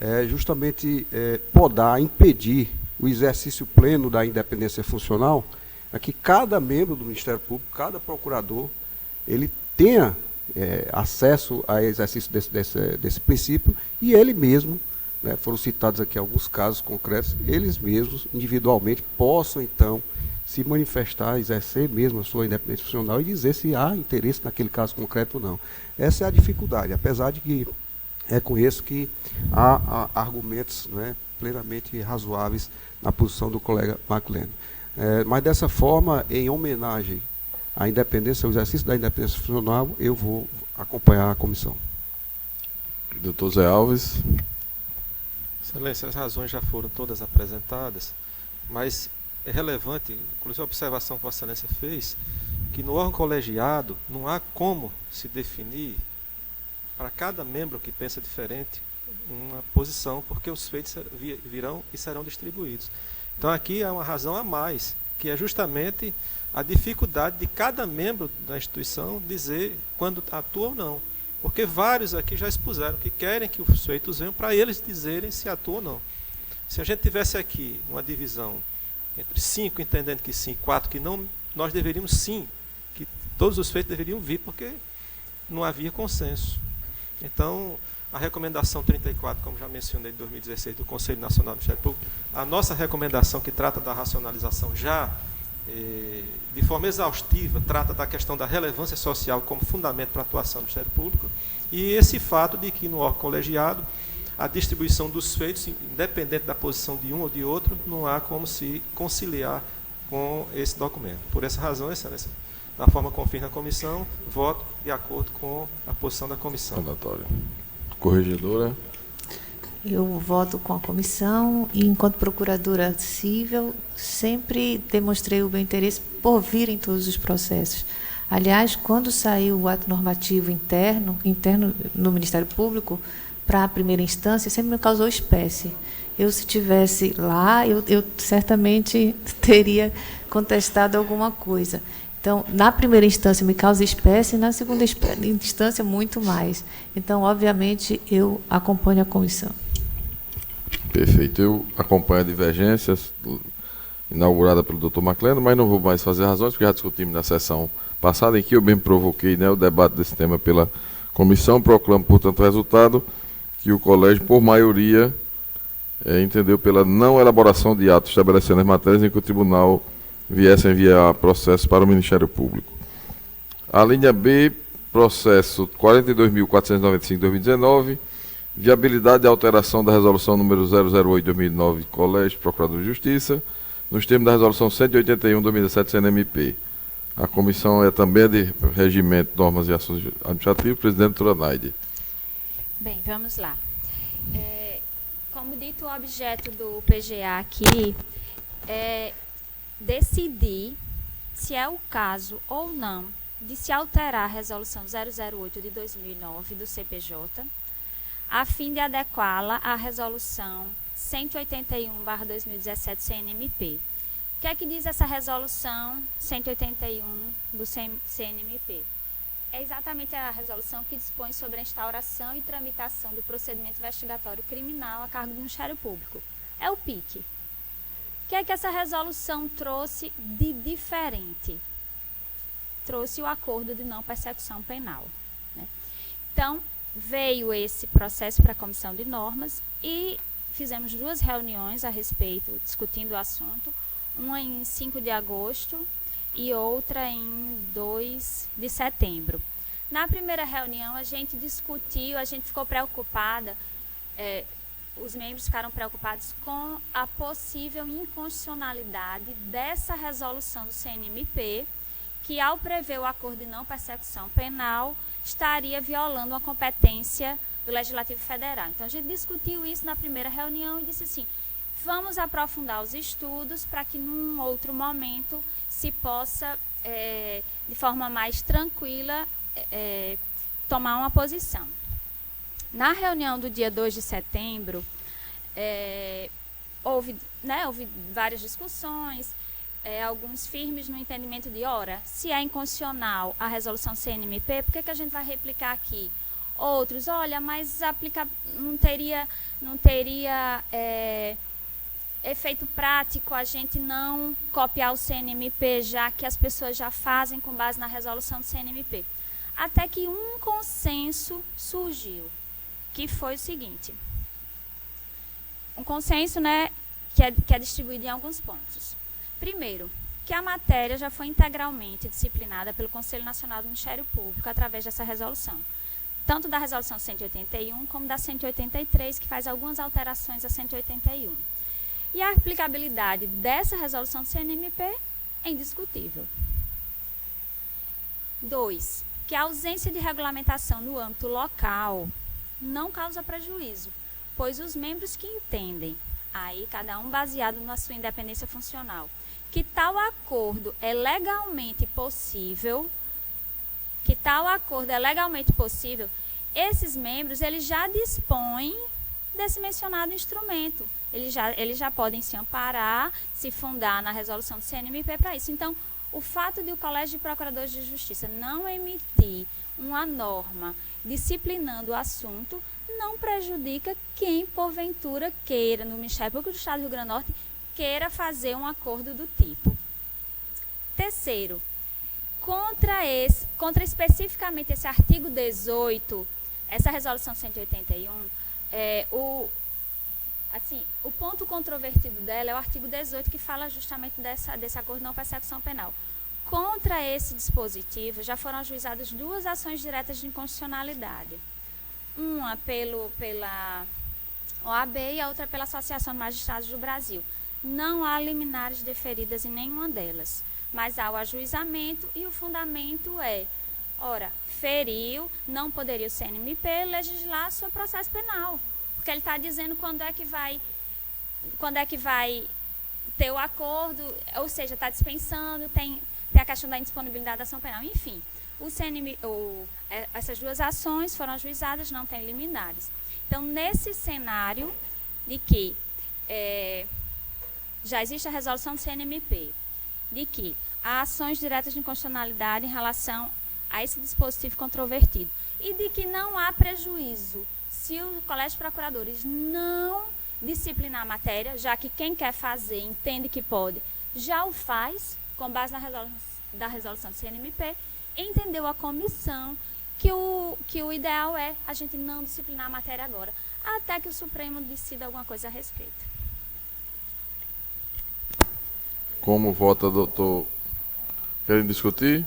é justamente podar, impedir o exercício pleno da independência funcional, é que cada membro do Ministério Público, cada procurador, ele tenha acesso ao exercício desse princípio, e ele mesmo, né, foram citados aqui alguns casos concretos, eles mesmos, individualmente, possam, então, se manifestar, exercer mesmo a sua independência funcional e dizer se há interesse naquele caso concreto ou não. Essa é a dificuldade, apesar de que reconheço que há argumentos, né, plenamente razoáveis na posição do colega Macleno. Mas, dessa forma, em homenagem à independência, ao exercício da independência funcional, eu vou acompanhar a comissão. Doutor Zé Alves. Excelência, as razões já foram todas apresentadas, mas é relevante, inclusive a observação que Vossa Excelência fez, que no órgão colegiado não há como se definir para cada membro que pensa diferente uma posição, porque os feitos virão e serão distribuídos. Então aqui há uma razão a mais, que é justamente a dificuldade de cada membro da instituição dizer quando atua ou não. Porque vários aqui já expuseram que querem que os feitos venham para eles dizerem se atuam ou não. Se a gente tivesse aqui uma divisão entre 5 entendendo que sim, 4 que não, nós deveríamos sim, que todos os feitos deveriam vir, porque não havia consenso. Então, a recomendação 34, como já mencionei, de 2016, do Conselho Nacional do Ministério Público, a nossa recomendação que trata da racionalização já, de forma exaustiva, trata da questão da relevância social como fundamento para a atuação do Ministério Público, e esse fato de que no órgão colegiado, a distribuição dos feitos, independente da posição de um ou de outro, não há como se conciliar com esse documento. Por essa razão, Excelência, da forma confirma a comissão, voto de acordo com a posição da comissão. Mandatório. Corregedora. Eu voto com a comissão e, enquanto procuradora civil, sempre demonstrei o meu interesse por vir em todos os processos. Aliás, quando saiu o ato normativo interno no Ministério Público, para a primeira instância, sempre me causou espécie. Se estivesse lá, eu certamente teria contestado alguma coisa. Então, na primeira instância me causa espécie, na segunda instância muito mais. Então, obviamente, eu acompanho a comissão. Perfeito. Eu acompanho a divergência inaugurada pelo Dr. Macleno, mas não vou mais fazer razões, porque já discutimos na sessão passada, em que eu mesmo provoquei, né, o debate desse tema pela comissão. Proclamo, portanto, o resultado que o colégio, por maioria, entendeu pela não elaboração de atos estabelecendo as matérias em que o tribunal viesse a enviar processo para o Ministério Público. A linha B, processo 42.495/2019, viabilidade e alteração da resolução número 008/2009, Colégio Procurador de Justiça, nos termos da resolução 181/2017, CNMP. A comissão é também de Regimento, Normas e Assuntos Administrativos, presidente Turanaide. Bem, vamos lá. Como dito, o objeto do PGA aqui é decidir se é o caso ou não de se alterar a resolução 008 de 2009 do CPJ, a fim de adequá-la à resolução 181/2017 CNMP. O que é que diz essa resolução 181 do CNMP? É exatamente a resolução que dispõe sobre a instauração e tramitação do procedimento investigatório criminal a cargo do Ministério Público. É o PIC. O que é que essa resolução trouxe de diferente? Trouxe o acordo de não persecução penal, né? Então, veio esse processo para a Comissão de Normas e fizemos 2 reuniões a respeito, discutindo o assunto, uma em 5 de agosto e outra em 2 de setembro. Na primeira reunião, a gente discutiu, a gente ficou preocupada, os membros ficaram preocupados com a possível inconstitucionalidade dessa resolução do CNMP, que, ao prever o acordo de não persecução penal, estaria violando a competência do Legislativo Federal. Então, a gente discutiu isso na primeira reunião e disse assim, vamos aprofundar os estudos para que, num outro momento, se possa, de forma mais tranquila, tomar uma posição. Na reunião do dia 2 de setembro, houve várias discussões, alguns firmes no entendimento de, se é inconstitucional a resolução CNMP, por que a gente vai replicar aqui? Outros, mas não teria efeito prático a gente não copiar o CNMP, já que as pessoas já fazem com base na resolução do CNMP. Até que um consenso surgiu, que foi o seguinte, um consenso, né, que é distribuído em alguns pontos. Primeiro, que a matéria já foi integralmente disciplinada pelo Conselho Nacional do Ministério Público através dessa resolução, tanto da resolução 181 como da 183, que faz algumas alterações à 181. E a aplicabilidade dessa resolução do CNMP é indiscutível. 2, que a ausência de regulamentação no âmbito local não causa prejuízo, pois os membros que entendem, aí cada um baseado na sua independência funcional, que tal acordo é legalmente possível, esses membros eles já dispõem desse mencionado instrumento. Eles já podem se amparar, se fundar na resolução do CNMP para isso. Então, o fato de o Colégio de Procuradores de Justiça não emitir uma norma disciplinando o assunto não prejudica quem, porventura, queira, no Ministério Público do Estado do Rio Grande do Norte, queira fazer um acordo do tipo. Terceiro, contra especificamente esse artigo 18, essa resolução 181, o ponto controvertido dela é o artigo 18, que fala justamente desse acordo de não persecução penal. Contra esse dispositivo, já foram ajuizadas 2 ações diretas de inconstitucionalidade. Uma pela OAB e a outra pela Associação de Magistrados do Brasil. Não há liminares deferidas em nenhuma delas, mas há o ajuizamento e o fundamento é, ora, feriu, não poderia o CNMP legislar sobre processo penal, porque ele está dizendo quando é que vai ter o acordo, ou seja, está dispensando, tem a questão da indisponibilidade da ação penal, enfim. Essas 2 ações foram ajuizadas, não tem liminares. Então, nesse cenário de que já existe a resolução do CNMP, de que há ações diretas de inconstitucionalidade em relação a esse dispositivo controvertido, e de que não há prejuízo se o Colégio de Procuradores não disciplinar a matéria, já que quem quer fazer entende que pode, já o faz, com base na resolução do CNMP, entendeu a comissão que o ideal é a gente não disciplinar a matéria agora, até que o Supremo decida alguma coisa a respeito. Como vota, doutor? Querem discutir?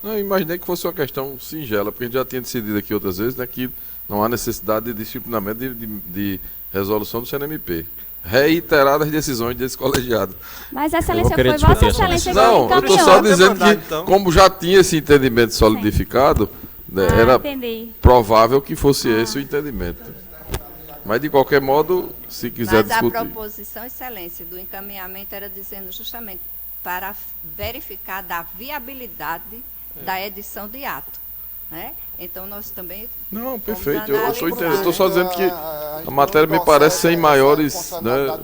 Não, eu imaginei que fosse uma questão singela, porque a gente já tinha decidido aqui outras vezes, né, que não há necessidade de disciplinamento de resolução do CNMP. Reiteradas decisões desse colegiado. Mas, Excelência, foi Vossa Excelência que não, eu estou só dizendo que, como já tinha esse entendimento solidificado, né, era provável que fosse esse o entendimento. Mas, de qualquer modo, se quiser discutir... Mas a proposição, Excelência, do encaminhamento era dizendo justamente para verificar da viabilidade da edição de ato. Né? Então, nós também... Não, perfeito. Eu estou só dizendo que a matéria me parece sem maiores, né,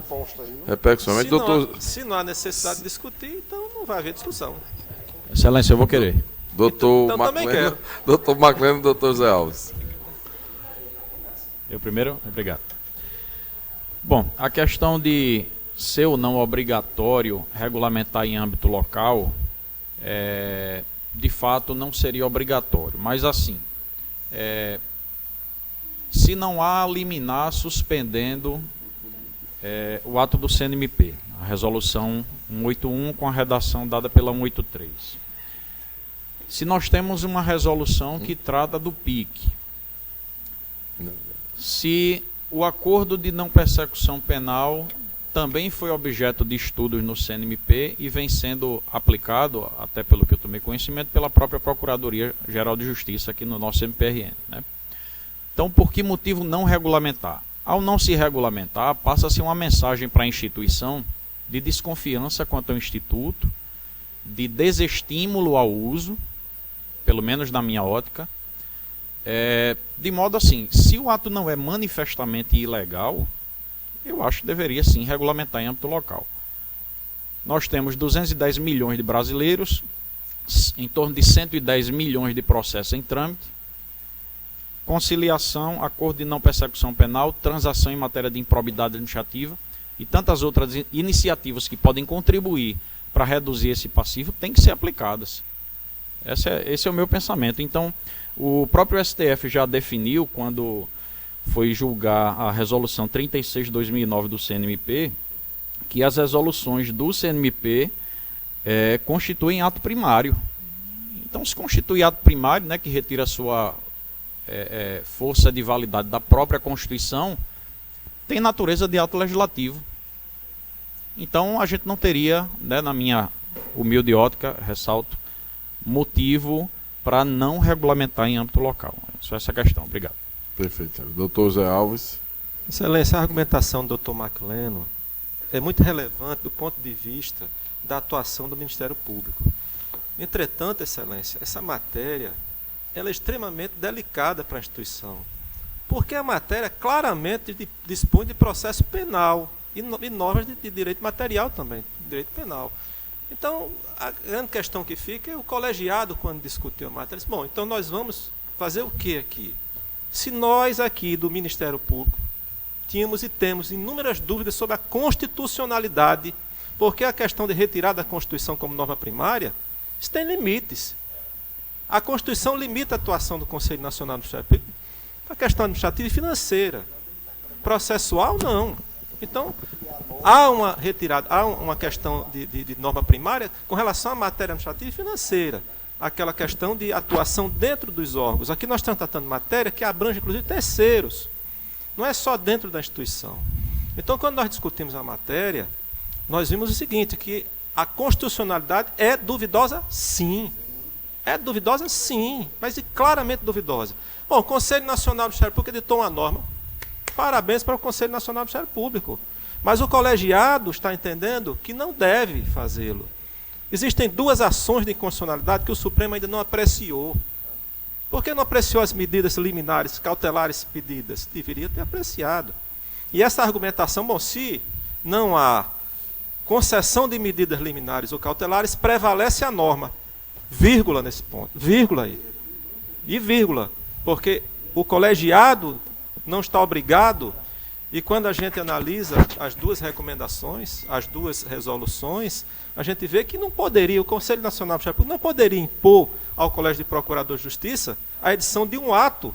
repercussões. Se não há necessidade de discutir, então não vai haver discussão. Excelência, eu vou querer. Doutor Macleno e doutor Zé Alves. Eu primeiro? Obrigado. Bom, a questão de ser ou não obrigatório regulamentar em âmbito local, de fato não seria obrigatório, mas assim, se não há liminar suspendendo o ato do CNMP, a resolução 181 com a redação dada pela 183. Se nós temos uma resolução que trata do PIC, se o acordo de não persecução penal também foi objeto de estudos no CNMP e vem sendo aplicado, até pelo que eu tomei conhecimento, pela própria Procuradoria-Geral de Justiça aqui no nosso MPRN. Né? Então, por que motivo não regulamentar? Ao não se regulamentar, passa-se uma mensagem para a instituição de desconfiança quanto ao Instituto, de desestímulo ao uso, pelo menos na minha ótica, de modo assim, se o ato não é manifestamente ilegal, eu acho que deveria sim regulamentar em âmbito local. Nós temos 210 milhões de brasileiros, em torno de 110 milhões de processos em trâmite, conciliação, acordo de não persecução penal, transação em matéria de improbidade administrativa e tantas outras iniciativas que podem contribuir para reduzir esse passivo têm que ser aplicadas. Esse é o meu pensamento. Então, o próprio STF já definiu, quando foi julgar a resolução 36 de 2009 do CNMP, que as resoluções do CNMP constituem ato primário. Então, se constitui ato primário, né, que retira a sua força de validade da própria Constituição, tem natureza de ato legislativo. Então, a gente não teria, né, na minha humilde ótica, ressalto, motivo para não regulamentar em âmbito local. Só essa questão. Obrigado. Perfeito. Doutor Zé Alves. Excelência, a argumentação do doutor Macleno é muito relevante do ponto de vista da atuação do Ministério Público. Entretanto, Excelência, essa matéria ela é extremamente delicada para a instituição, porque a matéria claramente dispõe de processo penal e normas de direito material também, direito penal. Então, a grande questão que fica é o colegiado, quando discutiu a matéria, disse, bom, então nós vamos fazer o que aqui? Se nós aqui do Ministério Público tínhamos e temos inúmeras dúvidas sobre a constitucionalidade, porque a questão de retirar da Constituição como norma primária, isso tem limites. A Constituição limita a atuação do Conselho Nacional do Ministério Público para a questão administrativa e financeira. Processual, não. Então, há uma retirada, há uma questão de norma primária com relação à matéria administrativa e financeira. Aquela questão de atuação dentro dos órgãos. Aqui nós estamos tratando de matéria que abrange, inclusive, terceiros. Não é só dentro da instituição. Então, quando nós discutimos a matéria, nós vimos o seguinte, que a constitucionalidade é duvidosa, sim. É duvidosa, sim, mas claramente duvidosa. Bom, o Conselho Nacional do Ministério Público editou uma norma. Parabéns para o Conselho Nacional do Ministério Público. Mas o colegiado está entendendo que não deve fazê-lo. Existem duas ações de inconstitucionalidade que o Supremo ainda não apreciou. Por que não apreciou as medidas liminares, cautelares pedidas? Deveria ter apreciado. E essa argumentação, bom, se não há concessão de medidas liminares ou cautelares, prevalece a norma. Vírgula nesse ponto. Vírgula aí. E vírgula. Porque o colegiado não está obrigado, e quando a gente analisa as duas recomendações, as duas resoluções, a gente vê que não poderia, o Conselho Nacional do Ministério Público não poderia impor ao Colégio de Procuradores de Justiça a edição de um ato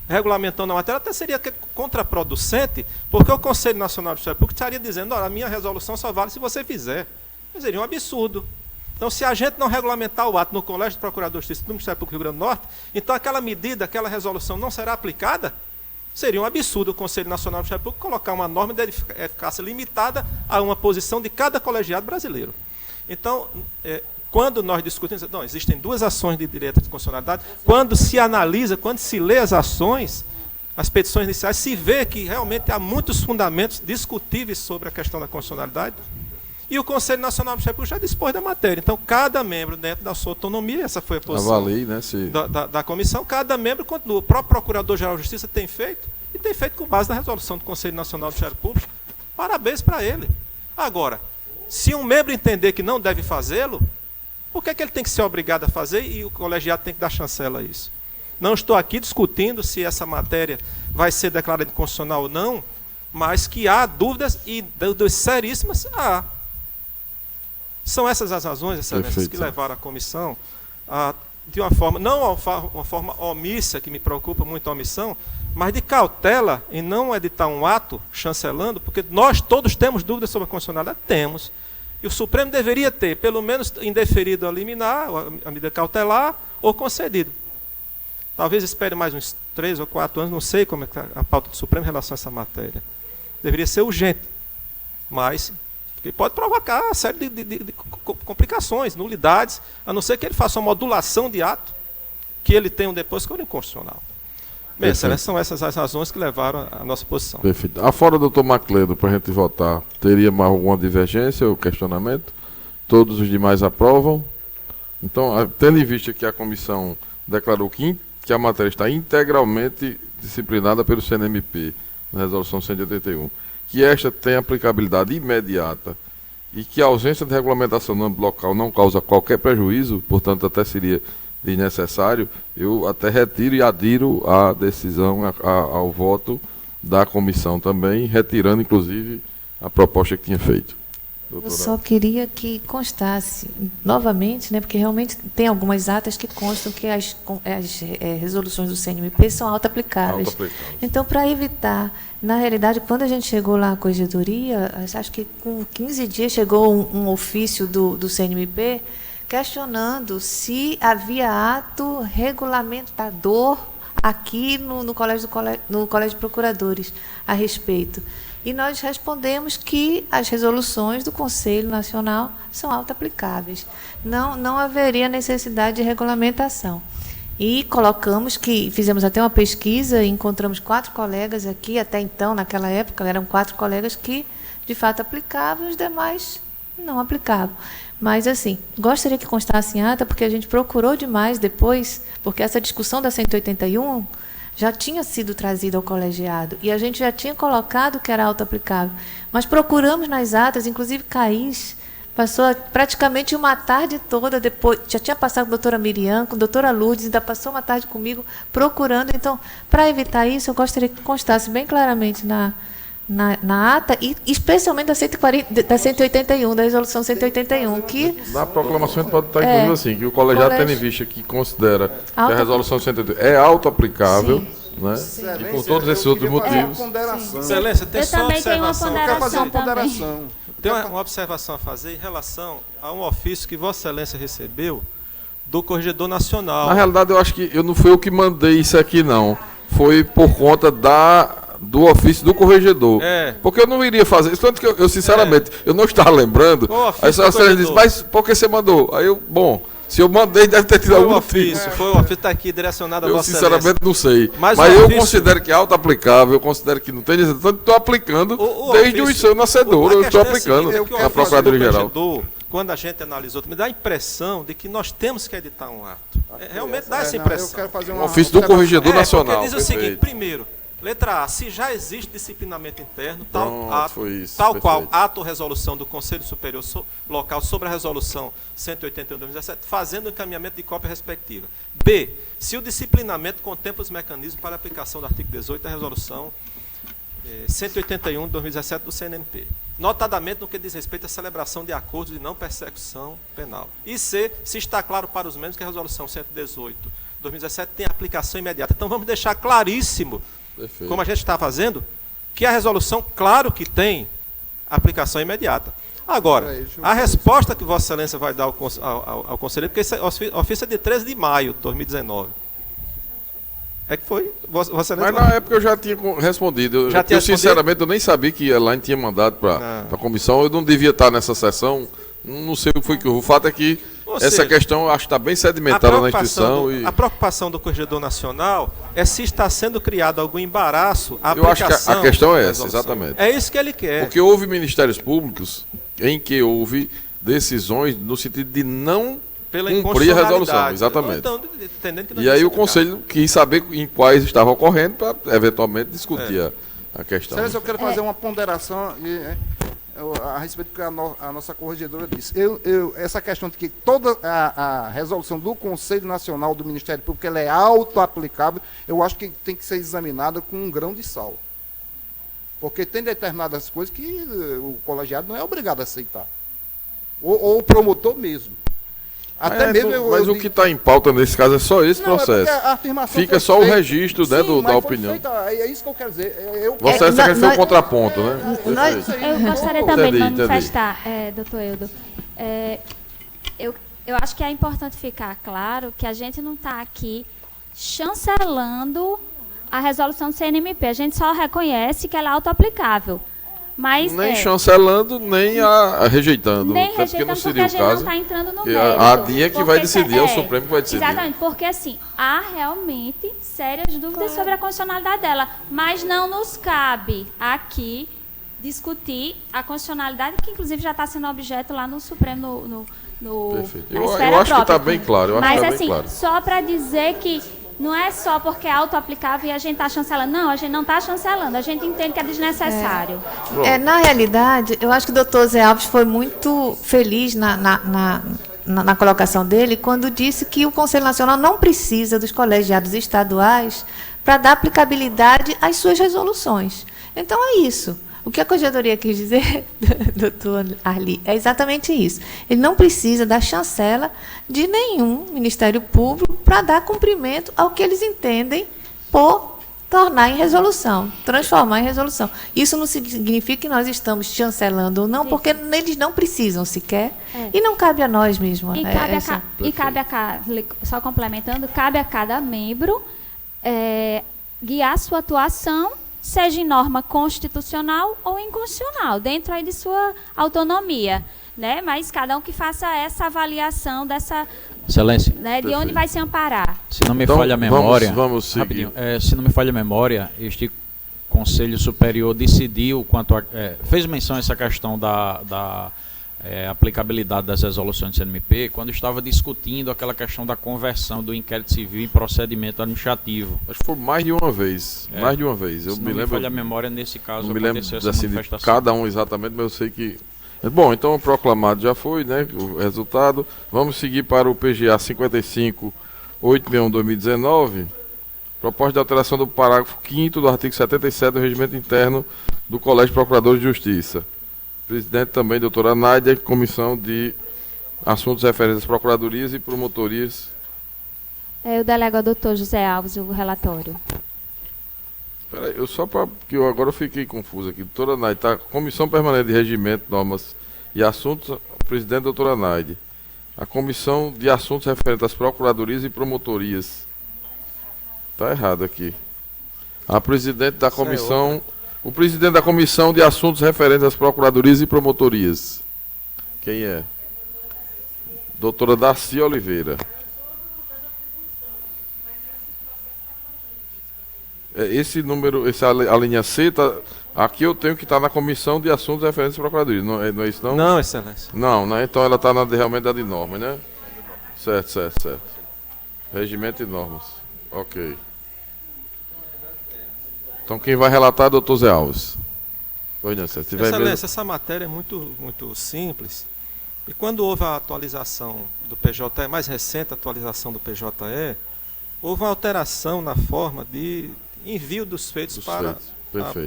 regulamentando a matéria, até seria contraproducente, porque o Conselho Nacional do Ministério Público estaria dizendo, olha, a minha resolução só vale se você fizer. Mas seria um absurdo. Então, se a gente não regulamentar o ato no Colégio de Procuradores de Justiça do Ministério Público do Rio Grande do Norte, então aquela medida, aquela resolução não será aplicada? Seria um absurdo o Conselho Nacional do Ministério Público colocar uma norma de eficácia limitada a uma posição de cada colegiado brasileiro. Então, quando nós discutimos, não, existem duas ações de direito de constitucionalidade, quando se analisa, quando se lê as ações, as petições iniciais, se vê que realmente há muitos fundamentos discutíveis sobre a questão da constitucionalidade, e o Conselho Nacional do Ministério Público já dispôs da matéria. Então, cada membro, dentro da sua autonomia, essa foi a posição avalie, né, da comissão, cada membro continua. O próprio Procurador-Geral de Justiça tem feito, e tem feito com base na resolução do Conselho Nacional do Ministério Público. Parabéns para ele. Agora, se um membro entender que não deve fazê-lo, por que ele tem que ser obrigado a fazer e o colegiado tem que dar chancela a isso? Não estou aqui discutindo se essa matéria vai ser declarada inconstitucional ou não, mas que há dúvidas, e dúvidas seríssimas, há. São essas as razões, excelências, que levaram a comissão a, de uma forma, não uma forma omissa, que me preocupa muito a omissão, mas de cautela em não editar um ato chancelando, porque nós todos temos dúvidas sobre a constitucionalidade, temos. E o Supremo deveria ter, pelo menos, indeferido a liminar, a medida cautelar, ou concedido. Talvez espere mais uns 3 ou 4 anos, não sei como é a pauta do Supremo em relação a essa matéria. Deveria ser urgente, mas que pode provocar uma série de complicações, nulidades, a não ser que ele faça uma modulação de ato, que ele tenha um depois que é inconstitucional. Bem, excelência, são essas as razões que levaram a nossa posição. Perfeito. Afora do Dr. Macledo, para a gente votar, teria mais alguma divergência ou questionamento? Todos os demais aprovam? Então, tendo em vista que a comissão declarou que a matéria está integralmente disciplinada pelo CNMP, na resolução 181, que esta tem aplicabilidade imediata e que a ausência de regulamentação no âmbito local não causa qualquer prejuízo, portanto até seria desnecessário, eu até retiro e adiro à decisão, ao voto da comissão também, retirando inclusive a proposta que tinha feito. Eu só queria que constasse novamente, né, porque realmente tem algumas atas que constam que as resoluções do CNMP são auto-aplicáveis. Então, para evitar, na realidade, quando a gente chegou lá à corregedoria, acho que com 15 dias chegou um ofício do CNMP questionando se havia ato regulamentador aqui no Colégio de Procuradores a respeito. E nós respondemos que as resoluções do Conselho Nacional são auto-aplicáveis. Não haveria necessidade de regulamentação. E colocamos que, fizemos até uma pesquisa e encontramos 4 colegas aqui, até então, naquela época, eram 4 colegas que, de fato, aplicavam, e os demais não aplicavam. Mas, assim, gostaria que constasse em ata, porque a gente procurou demais depois, porque essa discussão da 181... já tinha sido trazido ao colegiado e a gente já tinha colocado que era auto-aplicável. Mas procuramos nas atas, inclusive Caís passou praticamente uma tarde toda depois, já tinha passado com a doutora Miriam, com a doutora Lourdes, ainda passou uma tarde comigo procurando. Então, para evitar isso, eu gostaria que constasse bem claramente na ata, e especialmente da 181, da resolução 181, que... Na proclamação a gente pode estar inclusive assim, que o colegiado tendo em vista que considera que a resolução 181 é auto-aplicável, né? E por todos esses outros motivos... Excelência, tem só também tenho uma observação. ponderação. Eu quero fazer uma ponderação. Tem uma observação a fazer em relação a um ofício que Vossa Excelência recebeu do Corregedor Nacional. Na realidade, eu acho que não fui eu que mandei isso aqui, não. Foi por conta do ofício do corregedor. Porque eu não iria fazer isso. Tanto que eu sinceramente, eu não estava lembrando. Aí a senhora disse, mas por que você mandou? Aí eu, bom, se eu mandei, deve ter tido algum ofício. Foi o ofício, está aqui direcionado a Eu Vossa sinceramente Excelência. não sei. Mas eu ofício... considero que é auto-aplicável, eu considero que não tem necessidade. Tanto estou aplicando desde o seu nascedor. Eu estou aplicando na Procuradoria-Geral. Quando a gente analisou, me dá a impressão de que nós temos que editar um ato. Realmente dá essa impressão. Eu quero fazer Um ofício do Corregedor Nacional. Porque diz o seguinte, primeiro, letra A, se já existe disciplinamento interno, tal qual ato ou resolução do Conselho Superior Local sobre a resolução 181/2017, fazendo o encaminhamento de cópia respectiva. B, se o disciplinamento contempla os mecanismos para a aplicação do artigo 18 da resolução 181/2017 do CNMP, notadamente no que diz respeito à celebração de acordos de não persecução penal. E C, se está claro para os membros que a resolução 118/2017 tem aplicação imediata. Então vamos deixar claríssimo, como a gente está fazendo, que a resolução, claro que tem aplicação imediata. Agora, a resposta que Vossa Excelência vai dar ao conselheiro, porque esse ofício é de 13 de maio de 2019. É que foi. Vossa Excelência... Mas na época eu já tinha respondido. Eu sinceramente, eu nem sabia que a Elaine tinha mandado para a comissão. Eu não devia estar nessa sessão. Não sei o que foi que houve. O fato é que essa questão acho que está bem sedimentada na instituição. A preocupação do Corregedor Nacional é se está sendo criado algum embaraço à aplicação. Eu acho que a questão é essa, exatamente. É isso que ele quer. Porque houve ministérios públicos em que houve decisões no sentido de não cumprir a resolução. Exatamente. Então, e aí o Conselho quis saber em quais estava ocorrendo para eventualmente discutir a questão. Eu quero fazer uma ponderação a respeito do que a nossa corregedora disse. Essa questão de que toda a resolução do Conselho Nacional do Ministério Público ela é auto-aplicável, eu acho que tem que ser examinada com um grão de sal. Porque tem determinadas coisas que o colegiado não é obrigado a aceitar. Ou o promotor mesmo. Mas o que está em pauta nesse caso é só esse processo. Fica só o registro da opinião. É isso que eu quero dizer. Você acha que foi um contraponto, né? Eu gostaria também de manifestar, doutor Eudo. Eu acho que é importante ficar claro que a gente não está aqui chancelando a resolução do CNMP. A gente só reconhece que ela é auto-aplicável. Mas, nem chancelando, nem rejeitando. Nem rejeitando, porque a gente não está entrando no mérito. A DIA que vai decidir, é o Supremo que vai decidir. Exatamente, porque assim, há realmente sérias dúvidas sobre a constitucionalidade dela, mas não nos cabe aqui discutir a constitucionalidade, que inclusive já está sendo objeto lá no Supremo, Perfeito. Eu acho que está bem claro. Mas assim, só para dizer que não é só porque é auto-aplicável e a gente está chancelando. Não, a gente não está chancelando. A gente entende que é desnecessário. Na realidade, eu acho que o doutor Zé Alves foi muito feliz na colocação dele quando disse que o Conselho Nacional não precisa dos colegiados estaduais para dar aplicabilidade às suas resoluções. Então, é isso. O que a Corregedoria quis dizer, doutor Arli, é exatamente isso. Ele não precisa da chancela de nenhum Ministério Público para dar cumprimento ao que eles entendem por tornar em resolução, transformar em resolução. Isso não significa que nós estamos chancelando ou não, porque eles não precisam sequer, e não cabe a nós mesmos. E cabe a cada, só complementando, cabe a cada membro guiar sua atuação, seja em norma constitucional ou inconstitucional, dentro aí de sua autonomia, né? Mas cada um que faça essa avaliação dessa, Excelência, né, de onde vai se amparar. Se não me falha a memória, vamos seguir. Se não me falha a memória, este Conselho Superior decidiu fez menção a essa questão da aplicabilidade das resoluções do CNMP quando estava discutindo aquela questão da conversão do inquérito civil em procedimento administrativo. Acho que foi mais de uma vez. Mais de uma vez. Eu me lembro. A memória nesse caso não me lembro assim, de cada um exatamente, mas eu sei que. Bom, então o proclamado já foi, né? O resultado. Vamos seguir para o PGA 55.861/2019. Proposta de alteração do parágrafo 5º do artigo 77 do Regimento Interno do Colégio de Procuradores de Justiça. Presidente também, doutora Nádia, Comissão de Assuntos referentes às Procuradorias e Promotorias. Eu delego ao doutor José Alves o relatório. Peraí, porque eu agora fiquei confuso aqui. Doutora Nádia, tá? Comissão Permanente de Regimento, Normas e Assuntos, presidente, doutora Nádia. A Comissão de Assuntos referentes às Procuradorias e Promotorias. Está errado aqui. A presidente da comissão... O presidente da Comissão de Assuntos referentes às Procuradorias e Promotorias. Quem é? Doutora Darcy Oliveira. Esse número, a linha C, aqui eu tenho que estar na Comissão de Assuntos referentes às Procuradorias. Não é isso, não? Não, excelência. Não, né? Então ela está realmente da de normas, né? Certo. Regimento e normas. Ok. Então quem vai relatar é o doutor Zé Alves. Oi, não, excelência, essa matéria é muito simples. E quando houve a atualização do PJE, mais recente atualização do PJE, houve uma alteração na forma de envio dos feitos para a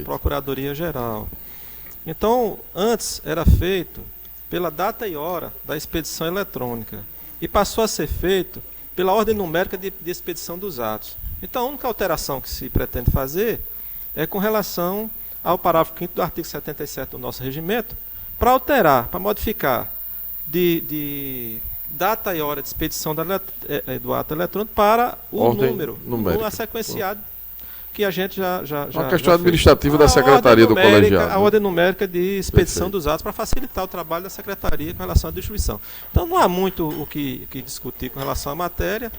Procuradoria-Geral. Então, antes era feito pela data e hora da expedição eletrônica e passou a ser feito pela ordem numérica de expedição dos atos. Então, a única alteração que se pretende fazer é com relação ao parágrafo 5º do artigo 77 do nosso regimento, para alterar, para modificar de data e hora de expedição do ato eletrônico para o ordem número, numérica. a sequenciado, que a gente já uma questão administrativa da Secretaria do Colegiado. A ordem numérica de expedição dos atos para facilitar o trabalho da Secretaria com relação à distribuição. Então, não há muito o que discutir com relação à matéria.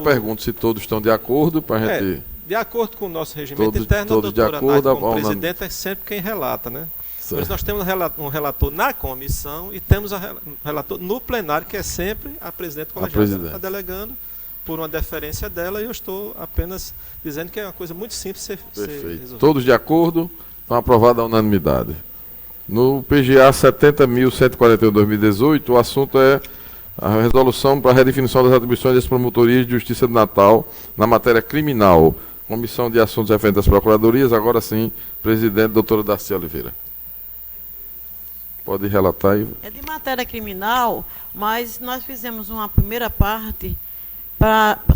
Pergunto se todos estão de acordo para a gente... De acordo com o nosso regimento interno, a doutora Nádia, como presidente, é sempre quem relata, né? Mas nós temos um relator na comissão e temos um relator no plenário, que é sempre a presidente colegiada. Ela está delegando por uma deferência dela e eu estou apenas dizendo que é uma coisa muito simples ser resolvida. Todos de acordo? Estão aprovados à unanimidade. No PGA 70.141/2018, o assunto é a resolução para a redefinição das atribuições das promotorias de justiça de Natal na matéria criminal. Comissão de Assuntos referentes às Procuradorias, agora sim, presidente, doutora Darcy Oliveira. Pode relatar aí. É de matéria criminal, mas nós fizemos uma primeira parte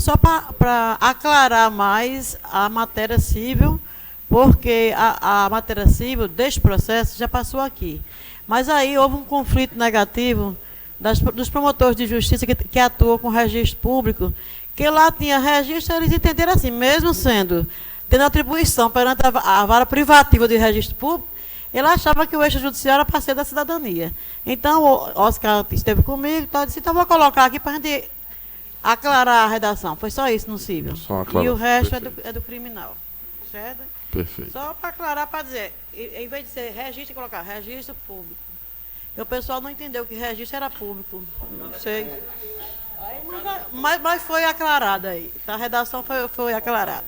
só para aclarar mais a matéria civil, porque a matéria civil deste processo já passou aqui. Mas aí houve um conflito negativo dos promotores de justiça que atuam com registro público, que lá tinha registro, eles entenderam assim, mesmo tendo atribuição perante a vara privativa de registro público, ele achava que o eixo judiciário era parceiro da cidadania. Então, o Oscar esteve comigo, disse, então vou colocar aqui para a gente aclarar a redação. Foi só isso no civil. E o resto é do criminal. Certo? Perfeito. Só para aclarar, para dizer, em vez de ser registro, colocar registro público. E o pessoal não entendeu que registro era público. Não sei. Mas foi aclarado aí. A redação foi aclarada.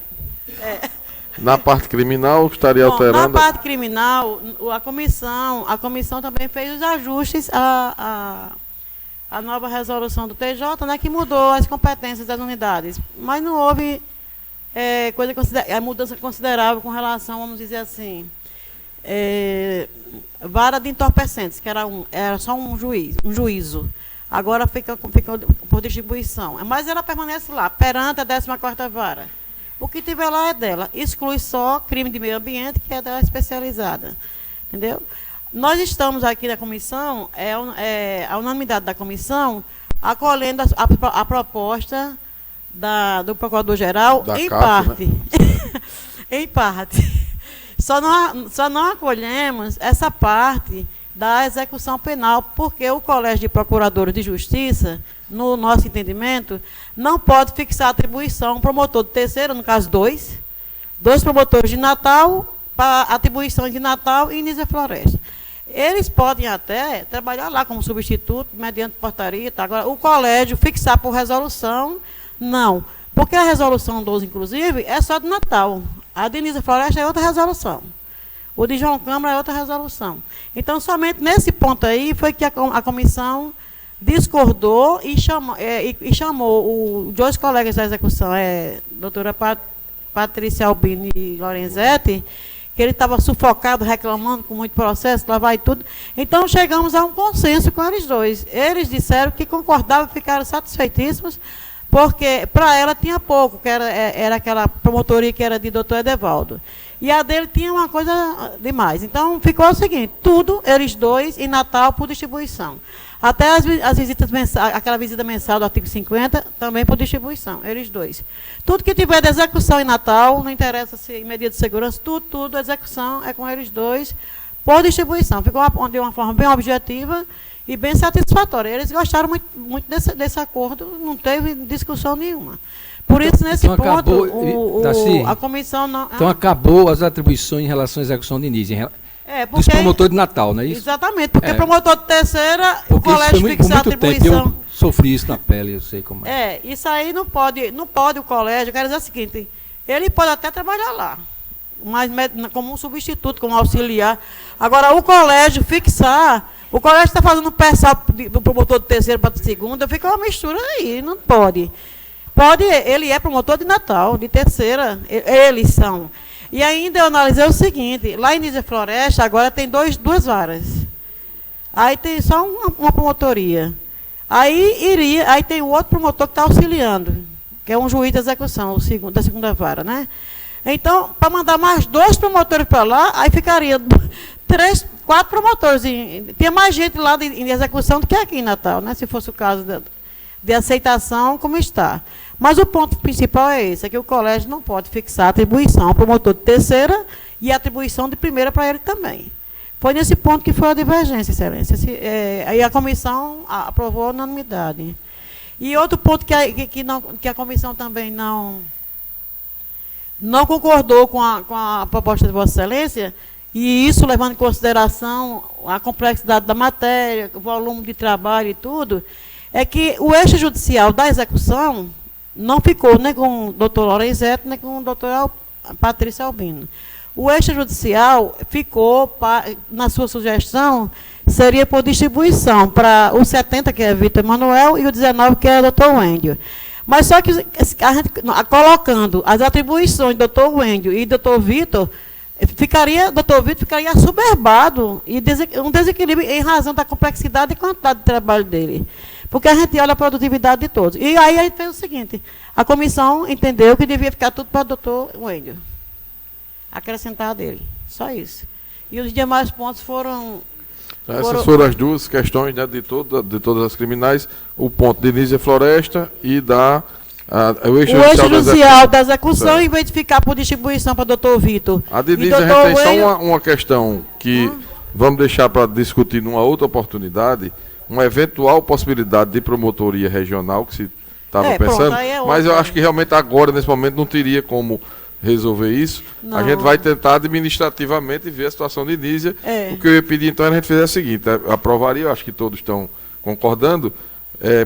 Na parte criminal, estaria alterando... Na parte criminal, a comissão também fez os ajustes à nova resolução do TJ, né, que mudou as competências das unidades. Mas não houve mudança considerável com relação, vamos dizer assim, vara de entorpecentes, que era só um juízo. Agora fica por distribuição. Mas ela permanece lá, perante a 14ª vara. O que tiver lá é dela. Exclui só crime de meio ambiente, que é da especializada. Entendeu? Nós estamos aqui na comissão, a unanimidade da comissão, acolhendo a proposta do Procurador-Geral, em parte. Né? Em parte. Só não acolhemos essa parte da execução penal, porque o Colégio de Procuradores de Justiça, no nosso entendimento, não pode fixar atribuição a um promotor de terceiro, no caso dois promotores de Natal, para atribuições de Natal e Nísia Floresta. Eles podem até trabalhar lá como substituto, mediante portaria. Tá? Agora, o colégio fixar por resolução, não. Porque a resolução 12, inclusive, é só de Natal. A de Nísia Floresta é outra resolução. O de João Câmara é outra resolução. Então, somente nesse ponto aí foi que a comissão discordou e chamou os dois colegas da execução, doutora Patrícia Albini e Lorenzetti, que ele estava sufocado, reclamando com muito processo, lá vai tudo. Então, chegamos a um consenso com eles dois. Eles disseram que concordavam e ficaram satisfeitíssimos, porque para ela tinha pouco, que era aquela promotoria que era de doutor Edevaldo. E a dele tinha uma coisa demais. Então, ficou o seguinte, tudo, eles dois, em Natal, por distribuição. Até as visitas mensais, aquela visita mensal do artigo 50, também por distribuição, eles dois. Tudo que tiver de execução em Natal, não interessa se em medida de segurança, tudo, a execução é com eles dois, por distribuição. Ficou de uma forma bem objetiva e bem satisfatória. Eles gostaram muito desse acordo, não teve discussão nenhuma. Por isso, nesse então ponto, acabou, a comissão não... Então acabou as atribuições em relação à execução de Nízia. Dos promotores de Natal, não é isso? Exatamente, porque promotor de terceira, porque o colégio fixa a atribuição. Tempo, eu sofri isso na pele, eu sei como é. Isso aí não pode o colégio, eu quero dizer o seguinte, ele pode até trabalhar lá, mas como um substituto, como auxiliar. Agora, o colégio fixar, o colégio está fazendo pessoal do promotor de terceira para de segunda, fica uma mistura aí, não pode. Ele é promotor de Natal, de terceira, eles são. E ainda eu analisei o seguinte, lá em Nízia Floresta, agora tem duas varas. Aí tem só uma promotoria. Aí tem o outro promotor que está auxiliando, que é um juiz de execução, da segunda vara, né? Então, para mandar mais 2 promotores para lá, aí ficaria 4 promotores. Tem mais gente lá em execução do que aqui em Natal, né? Se fosse o caso de aceitação, como está. Mas o ponto principal é esse, é que o colégio não pode fixar a atribuição ao promotor de terceira e a atribuição de primeira para ele também. Foi nesse ponto que foi a divergência, Excelência. Aí a comissão aprovou a unanimidade. E outro ponto que a comissão também não concordou com a proposta de Vossa Excelência, e isso levando em consideração a complexidade da matéria, o volume de trabalho e tudo, é que o eixo judicial da execução não ficou nem com o doutor Lorenzetti, nem com o doutor Patrícia Albino. O eixo judicial ficou, na sua sugestão, seria por distribuição para o 70, que é Vitor Emanuel, e o 19, que é o doutor Wendel. Mas só que a gente, colocando as atribuições do doutor Wendel e do doutor Vitor, doutor Vitor ficaria assoberbado e um desequilíbrio em razão da complexidade e quantidade de trabalho dele. Porque a gente olha a produtividade de todos. E aí a gente fez o seguinte, a comissão entendeu que devia ficar tudo para o doutor Wendel. Acrescentar dele. Só isso. E os demais pontos foram... Essas foram as duas questões, né, de todas as criminais, o ponto de Nízia Floresta e o eixo judicial da execução, em vez de ficar por distribuição para o doutor Vitor. A de Nízia, a gente tem só uma questão que vamos deixar para discutir numa outra oportunidade, uma eventual possibilidade de promotoria regional, que se estava pensando, mas eu acho que realmente agora, nesse momento, não teria como resolver isso. Não. A gente vai tentar administrativamente ver a situação de Nízia. O que eu ia pedir, então, é a gente fizer o seguinte, aprovaria, eu acho que todos estão concordando,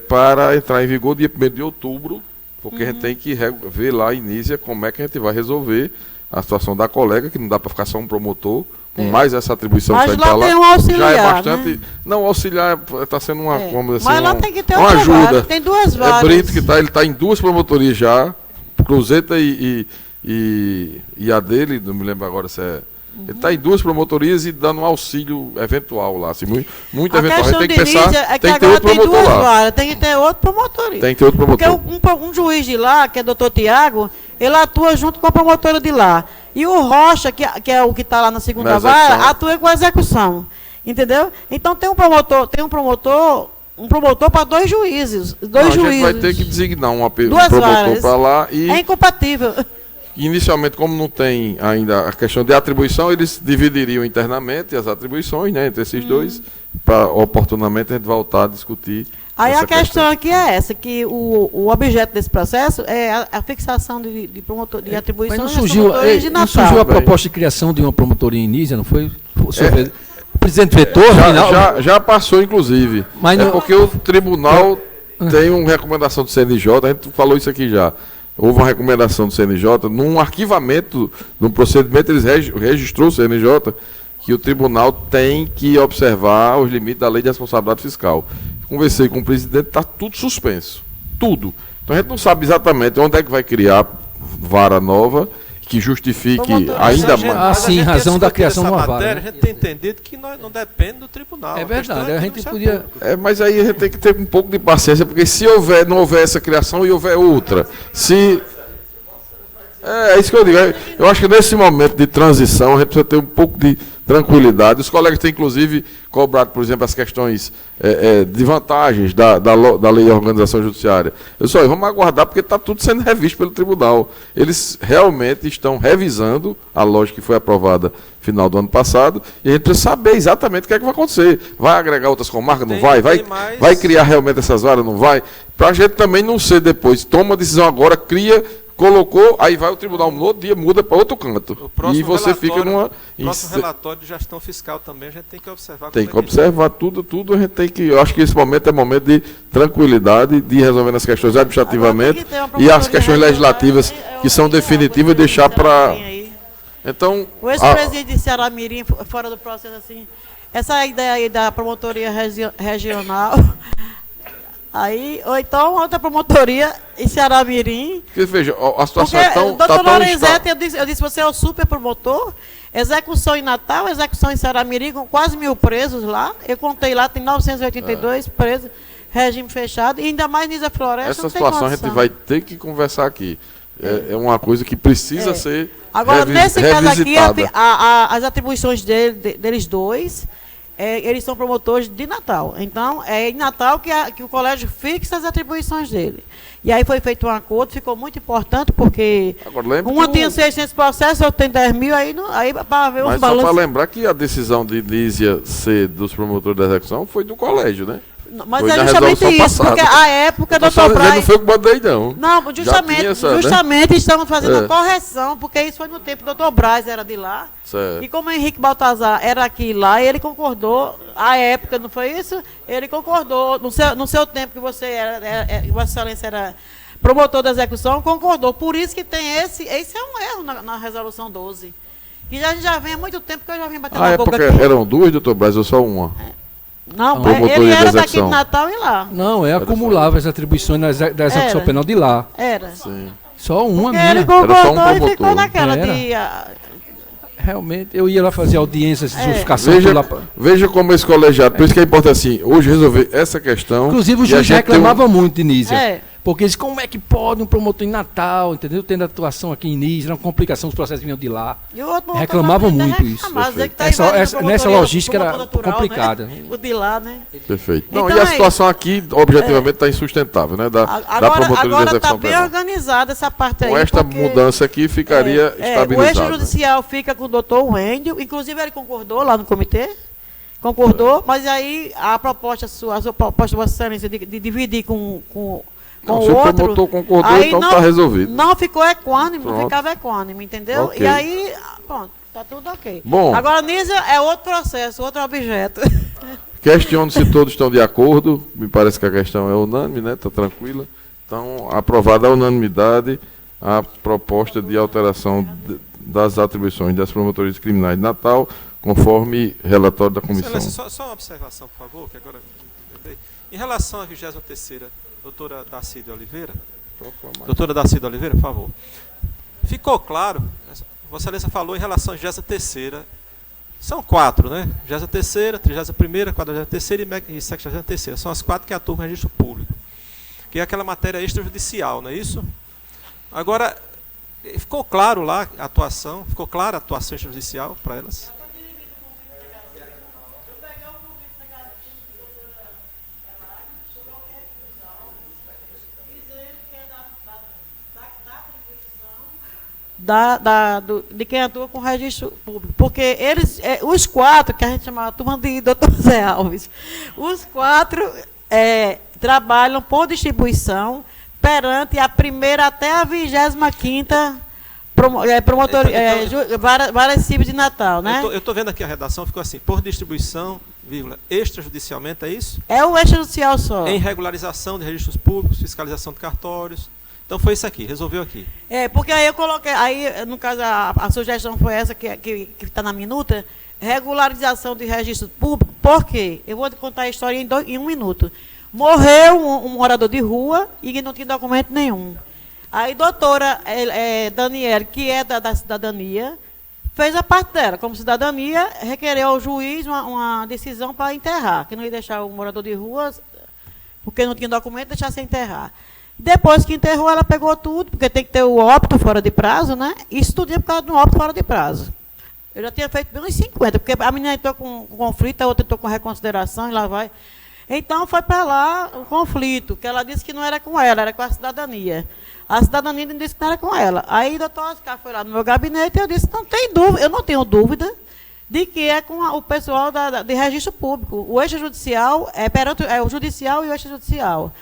para entrar em vigor dia 1º de outubro, porque a gente tem que ver lá em Nízia como é que a gente vai resolver a situação da colega, que não dá para ficar só um promotor, com mais essa atribuição que está lá, tem um auxiliar, já é bastante. Né? Não, o auxiliar está sendo uma, como assim, mas lá tem que ter uma ajuda. Tem 2 varas. Brito, que ele está em 2 promotorias já, Cruzeta e a dele, não me lembro agora se é. Ele está em 2 promotorias e dando um auxílio eventual lá, assim, muito eventual. A gente tem que pensar, tem que ter outro promotor lá. Varas, tem que ter outro promotoria. Tem que ter outro promotor. Porque um juiz de lá, que é o doutor Tiago, ele atua junto com a promotora de lá. E o Rocha, que é o que está lá na segunda vara, atua com a execução. Entendeu? Então tem um promotor para 2 juízes. A gente vai ter que designar um promotor para lá e. É incompatível. Inicialmente, como não tem ainda a questão de atribuição, eles dividiriam internamente as atribuições, né, entre esses dois, para oportunamente a gente voltar a discutir. Aí a questão aqui é essa, que o objeto desse processo é a fixação de atribuições. Mas não surgiu a proposta de criação de uma promotoria em Nízia, não foi? O presidente vetou? Já passou, inclusive. Mas porque o tribunal tem uma recomendação do CNJ, a gente falou isso aqui já. Houve uma recomendação do CNJ, num arquivamento, num procedimento, eles registrou o CNJ, que o tribunal tem que observar os limites da lei de responsabilidade fiscal. Conversei com o presidente, está tudo suspenso. Tudo. Então a gente não sabe exatamente onde é que vai criar vara nova, que justifique Promotor, ainda Mas a gente- mais. mas a sim, gente razão da discutido criação essa de uma vara, matéria, né? A gente tem entendido que não depende do tribunal. É a questão verdade, é a que gente não se podia... aplica. Mas aí a gente tem que ter um pouco de paciência, porque se não houver essa criação e houver outra, se... É isso que eu digo. Eu acho que nesse momento de transição a gente precisa ter um pouco de tranquilidade. Os colegas têm, inclusive, cobrado, por exemplo, as questões de vantagens da lei de organização judiciária. Vamos aguardar, porque está tudo sendo revisto pelo tribunal. Eles realmente estão revisando a lógica que foi aprovada no final do ano passado, e a gente precisa saber exatamente o que é que vai acontecer. Vai agregar outras comarcas? Não vai? Vai criar realmente essas varas? Não vai? Para a gente também não ser depois, toma a decisão agora, cria... Colocou, aí vai o tribunal no outro dia, muda para outro canto. E você fica numa... O próximo relatório de gestão fiscal também a gente tem que observar. Tem que observar tudo, a gente tem que... Eu acho que esse momento é momento de tranquilidade, de resolver as questões administrativamente e as questões legislativas que são definitivas deixar para... Então... O ex-presidente de Ceará-Mirim, fora do processo, assim, essa ideia aí da promotoria regional... Aí, ou então outra promotoria em Ceará-Mirim. Porque, veja, a situação é tão... Doutor Lorenzetti, eu disse, você é o super promotor, execução em Natal, execução em Ceará-Mirim, com quase 1.000 presos lá. Eu contei lá, tem 982 presos, regime fechado, e ainda mais Nísia Floresta. Essa situação a gente vai ter que conversar aqui. É uma coisa que precisa ser Agora, nesse caso aqui, revisitada. as atribuições deles dois... eles são promotores de Natal. Então, é em Natal que o colégio fixa as atribuições dele. E aí foi feito um acordo, ficou muito importante, porque uma tinha 600 processos, outra tem 10 mil, aí para ver os Mas balanços. só para lembrar que a decisão de Nísia ser dos promotores da execução foi do colégio, né? Mas foi é na justamente resolução isso, passada. porque a época, Então, doutor Braz... Não foi o que mandei, não. Não, justamente estamos fazendo a correção, porque isso foi no tempo do doutor Braz, era de lá. Certo. E como o Henrique Baltazar era aqui e lá, ele concordou, à época, não foi isso? Ele concordou, no seu tempo que você Vossa Excelência era promotor da execução, concordou. Por isso que tem esse é um erro na resolução 12. Que a gente já vem há muito tempo, que eu já vim batendo na boca porque aqui. eram duas, doutor Braz, ou só uma? Não, Promotoria ele da era daqui de execução. Natal e lá. Não, acumulava as atribuições da execução penal de lá. Era. Sim. Só uma Porque minha. ele concordou Era só um e ficou promotor. naquela Era. de... Realmente, eu ia lá fazer audiências de justificação. Veja como esse colegiado, por isso que é importante assim, hoje resolver essa questão. Inclusive o e a juiz gente reclamava muito de Nísia. É. Porque eles, como é que pode um promotor em Natal, entendeu? Tendo atuação aqui em Nísia, era uma complicação, os processos vinham de lá. E o outro Reclamavam muito isso. Nessa logística era natural, complicada. Né? O de lá, né? Perfeito. Não, Então, e a situação aqui, objetivamente, está insustentável, né? Da promotoria de agora está execução bem penal. organizada essa parte aí. Com esta porque, mudança aqui, ficaria o estabilizado. extrajudicial fica com o doutor Wendel, inclusive ele concordou lá no comitê, mas aí a proposta proposta de Vossa Excelência de dividir com Não, o se o outro, promotor concordou, aí então está resolvido. Não ficou equânime, não Pronto. ficava equânime, entendeu? Ok. E aí, pronto, tá tudo ok. Bom. Agora, Nísia é outro processo, outro objeto. Questiono se todos estão de acordo. Me parece que a questão é unânime, né? Está tranquila. Então, aprovada a unanimidade a proposta de alteração das atribuições das promotorias criminais de Natal, conforme relatório da comissão. Excelência, só uma observação, por favor, que agora lembrei. Em relação à 23ª, doutora Darcília Oliveira, por favor. Ficou claro, Vossa Excelência falou em relação à 23ª, são 4, né? 23ª, 31ª, 43ª e 63ª. São as 4 que atuam no registro público. Que é aquela matéria extrajudicial, não é isso? Agora, ficou claro lá a atuação, ficou clara a atuação extrajudicial para elas? De quem atua com registro público. Porque eles, os 4, que a gente chamava a turma de doutor Zé Alves, os 4 trabalham por distribuição perante a primeira até a 25ª várias cíveis de Natal, né? Eu estou vendo aqui a redação, ficou assim, por distribuição, vírgula, extrajudicialmente, é isso? É o extrajudicial só. Em regularização de registros públicos, fiscalização de cartórios. Então foi isso aqui, resolveu aqui. Porque aí eu coloquei, aí no caso a sugestão foi essa que está na minuta, regularização de registro público. Por quê? Eu vou contar a história em 1 minuto. Morreu um morador de rua e não tinha documento nenhum. Aí, doutora Daniela, que é da cidadania, fez a parte dela. Como cidadania, requereu ao juiz uma decisão para enterrar, que não ia deixar o morador de rua, porque não tinha documento, deixar sem enterrar. Depois que enterrou, ela pegou tudo, porque tem que ter o óbito fora de prazo, né? Isso tudo ia por causa do óbito fora de prazo. Eu já tinha feito bem uns 50, porque a menina entrou com conflito, a outra entrou com reconsideração, e lá vai. Então, foi para lá o conflito, que ela disse que não era com ela, era com a cidadania. A cidadania disse que não era com ela. Aí o doutor Oscar foi lá no meu gabinete e eu disse, não tem dúvida, eu não tenho dúvida de que é com o pessoal de registro público. O extrajudicial é o judicial e o extrajudicial.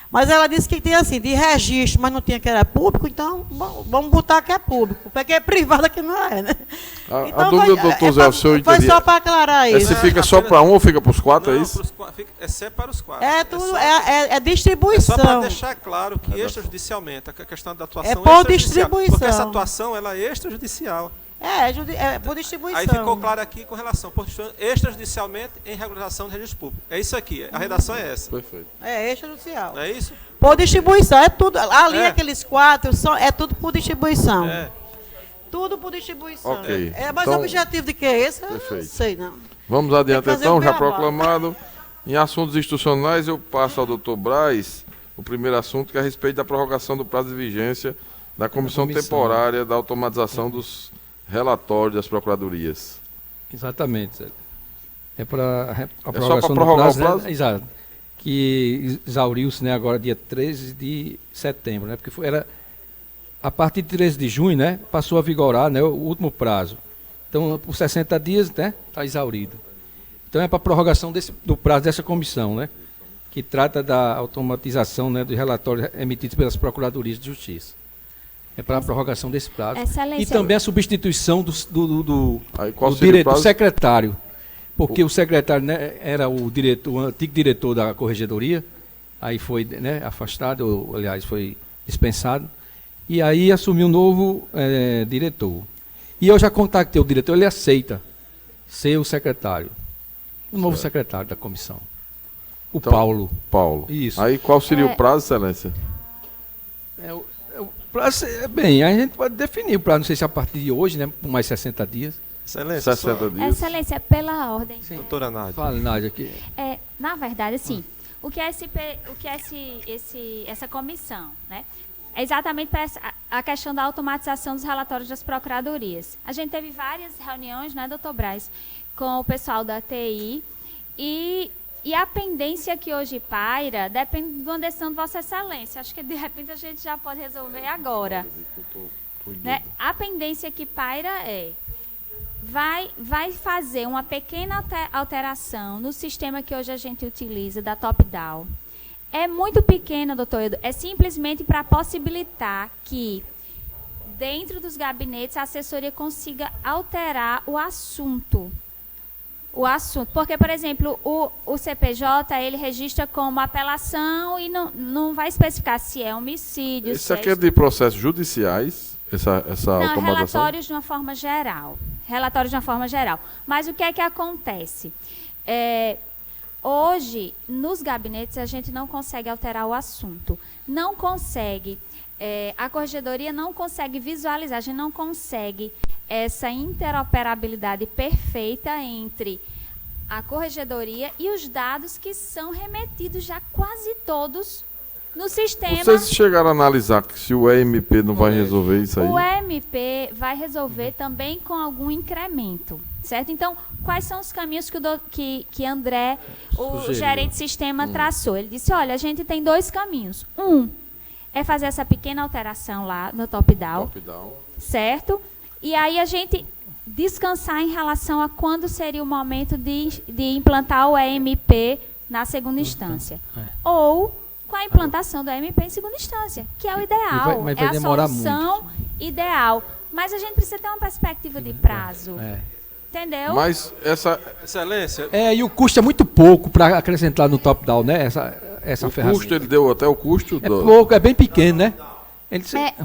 Mas ela disse que tinha assim, de registro, mas não tinha que era público, então vamos botar que é público, porque é privado que não é, né? A dúvida do doutor Zé, o senhor foi só para aclarar isso. Se fica só para um ou fica para os quatro, é isso? É sempre para os quatro. É tudo, é distribuição. É só para deixar claro que extrajudicialmente, a questão da atuação é por distribuição. Porque essa atuação ela é extrajudicial. É por distribuição. Aí ficou claro aqui com relação, extrajudicialmente em regularização de registro público. É isso aqui, a redação é essa. Perfeito. É extrajudicial. Não é isso? Por distribuição, é tudo. Ali aqueles quatro, é tudo por distribuição. Tudo por distribuição. Ok. Mas então, o objetivo de que é esse? Eu perfeito. não sei, não. Vamos adiante então, já verbal. proclamado. Em assuntos institucionais, eu passo ao doutor Braz o primeiro assunto, que é a respeito da prorrogação do prazo de vigência da comissão temporária da automatização dos relatórios das procuradorias. Exatamente, Zé. É para a É só para prorrogar o prazo? Né? Exato. Que exauriu-se, né, agora dia 13 de setembro, né? Porque era a partir de 13 de junho, né, passou a vigorar, né, o último prazo. Então, por 60 dias, né, está exaurido. Então é para a prorrogação do prazo dessa comissão, né, que trata da automatização, né, dos relatórios emitidos pelas procuradorias de justiça. É para a prorrogação desse prazo. Excelência. E também a substituição do prazo? secretário. Porque o secretário, né, era o antigo diretor da corregedoria, aí foi, né, afastado, aliás, foi dispensado, e aí assumiu um novo diretor. E eu já contactei o diretor, ele aceita ser o secretário, o novo secretário da comissão. O então, Paulo. Isso. Aí qual seria o prazo, excelência? Bem, a gente pode definir o prazo, não sei se a partir de hoje, né, por mais 60 dias. Excelência, 60 dias. Excelência, pela ordem. Sim. Doutora Nádia. Fala, Nádia, aqui. Na verdade, assim, o que é essa comissão, né? É exatamente para a questão da automatização dos relatórios das procuradorias. A gente teve várias reuniões, né, doutor Braz, com o pessoal da TI e a pendência que hoje paira depende de uma decisão de Vossa Excelência. Acho que, de repente, a gente já pode resolver agora. Né? A pendência que paira vai fazer uma pequena alteração no sistema que hoje a gente utiliza, da top-down. É muito pequena, doutor Edu, é simplesmente para possibilitar que, dentro dos gabinetes, a assessoria consiga alterar o assunto. Porque, por exemplo, o CPJ, ele registra como apelação e não vai especificar se é homicídio. Isso aqui é de processos judiciais, essa automatização? Relatórios de uma forma geral. Mas o que é que acontece? Hoje, nos gabinetes, a gente não consegue alterar o assunto. Não consegue. A corregedoria não consegue visualizar, a gente não consegue essa interoperabilidade perfeita entre a corregedoria e os dados que são remetidos já quase todos no sistema. Vocês chegaram a analisar que se o EMP não vai resolver isso aí? O EMP vai resolver também com algum incremento, certo? Então, quais são os caminhos que André, o gerente de sistema, traçou? Ele disse, olha, a gente tem 2 caminhos. Um é fazer essa pequena alteração lá no top-down, certo? E aí a gente descansar em relação a quando seria o momento de implantar o EMP na segunda instância. Ou com a implantação do EMP em segunda instância, que é o ideal, vai é a demorar solução ideal. Mas a gente precisa ter uma perspectiva de prazo. Entendeu? Mas essa... Excelência... E o custo é muito pouco para acrescentar no top-down, né? Essa o ferramenta. Custo, ele deu até o custo? É pouco, é bem pequeno, né?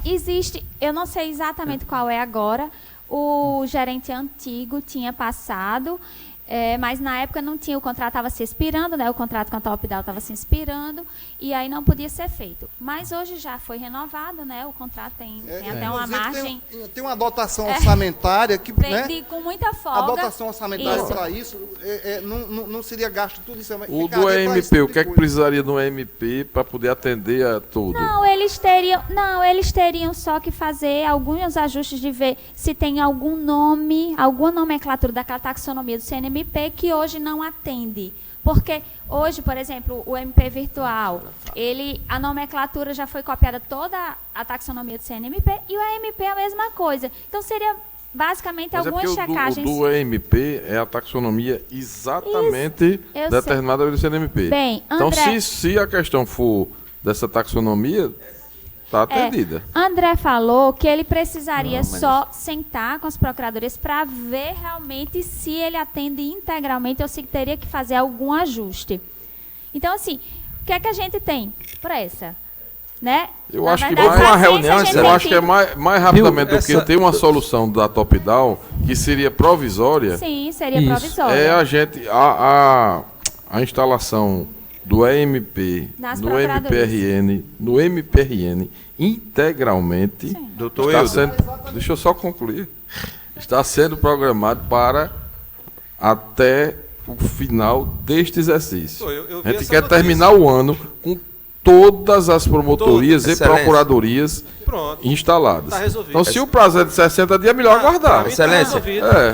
Existe, eu não sei exatamente qual é agora, o gerente antigo tinha passado, Mas na época não tinha, o contrato estava se expirando, né? O contrato com a Top Down estava se expirando e aí não podia ser feito. Mas hoje já foi renovado, né? O contrato tem até uma margem. Tem uma dotação orçamentária que, né? Com muita folga. A dotação orçamentária para isso não seria gasto tudo isso. O do EMP, o que é que precisaria do EMP para poder atender a tudo? Não, eles teriam só que fazer alguns ajustes de ver se tem algum nome, alguma nomenclatura daquela taxonomia do CNMP que hoje não atende. Porque hoje, por exemplo, o MP virtual, a nomenclatura já foi copiada toda a taxonomia do CNMP e o EMP é a mesma coisa. Então seria basicamente algumas checagens. O do EMP é a taxonomia exatamente determinada pelo CNMP. Bem, então, André, se a questão for dessa taxonomia, está atendida. André falou que ele precisaria só sentar com as procuradorias para ver realmente se ele atende integralmente ou se teria que fazer algum ajuste. Então, assim, o que é que a gente tem para essa? Né? Eu acho que é mais rapidamente do que ter uma solução da Top Down, que seria provisória. Sim, seria provisória. É a gente a instalação do EMP, no MPRN integralmente. Sim. Doutor Eudo. Deixa eu só concluir. Está sendo programado para até o final deste exercício. A gente quer terminar o ano com todas as promotorias e procuradorias instaladas. Tá resolvido. Então, se o prazo é de 60 dias, é melhor aguardar. Excelência,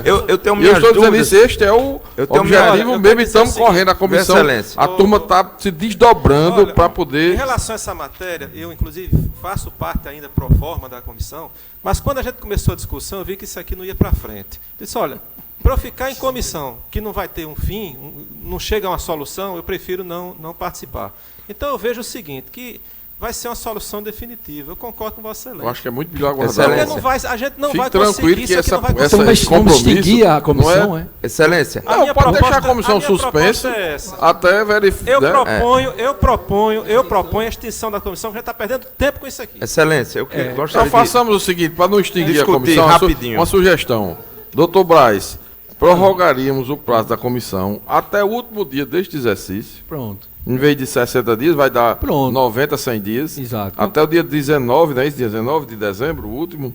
eu tenho minhas dúvidas. Dizendo isso, este é o objetivo mesmo, estamos correndo a comissão. A turma está se desdobrando para poder... Em relação a essa matéria, eu, inclusive, faço parte ainda pro forma da comissão, mas quando a gente começou a discussão, eu vi que isso aqui não ia para frente. Eu disse, olha, para eu ficar em comissão, que não vai ter um fim, não chega a uma solução, eu prefiro não participar. Então, eu vejo o seguinte, que vai ser uma solução definitiva. Eu concordo com Vossa Excelência. Eu acho que é muito melhor aguardar. A gente não vai conseguir que esse compromisso a comissão, é? Excelência. Não, pode deixar a comissão suspensa até verificar. Eu proponho a extinção da comissão, que a gente está perdendo tempo com isso aqui. Excelência, eu gostaria Então façamos o seguinte, para não extinguir a comissão, rapidinho. Uma sugestão. Doutor Braz, prorrogaríamos o prazo da comissão até o último dia deste exercício. Pronto. Em vez de 60 dias, vai dar 90, 100 dias. Exato. Até o dia 19, né? 19 de dezembro, o último.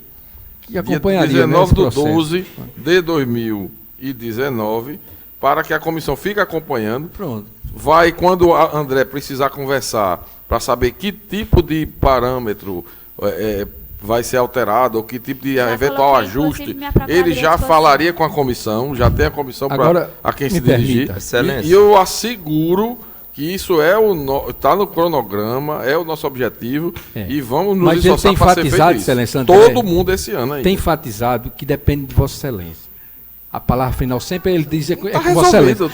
Que acompanharia, dia 19 do 12 de 2019, para que a comissão fique acompanhando. Pronto. Vai, quando a André precisar conversar para saber que tipo de parâmetro vai ser alterado, ou que tipo de eventual ajuste, ele já falaria com a comissão, já tem a comissão para a quem se dirigir. E eu asseguro que isso está no cronograma, é o nosso objetivo, e vamos nos esforçar para ser feito isso. Todo mundo esse ano aí. Tem enfatizado que depende de Vossa Excelência. A palavra final sempre ele diz com Vossa Excelência.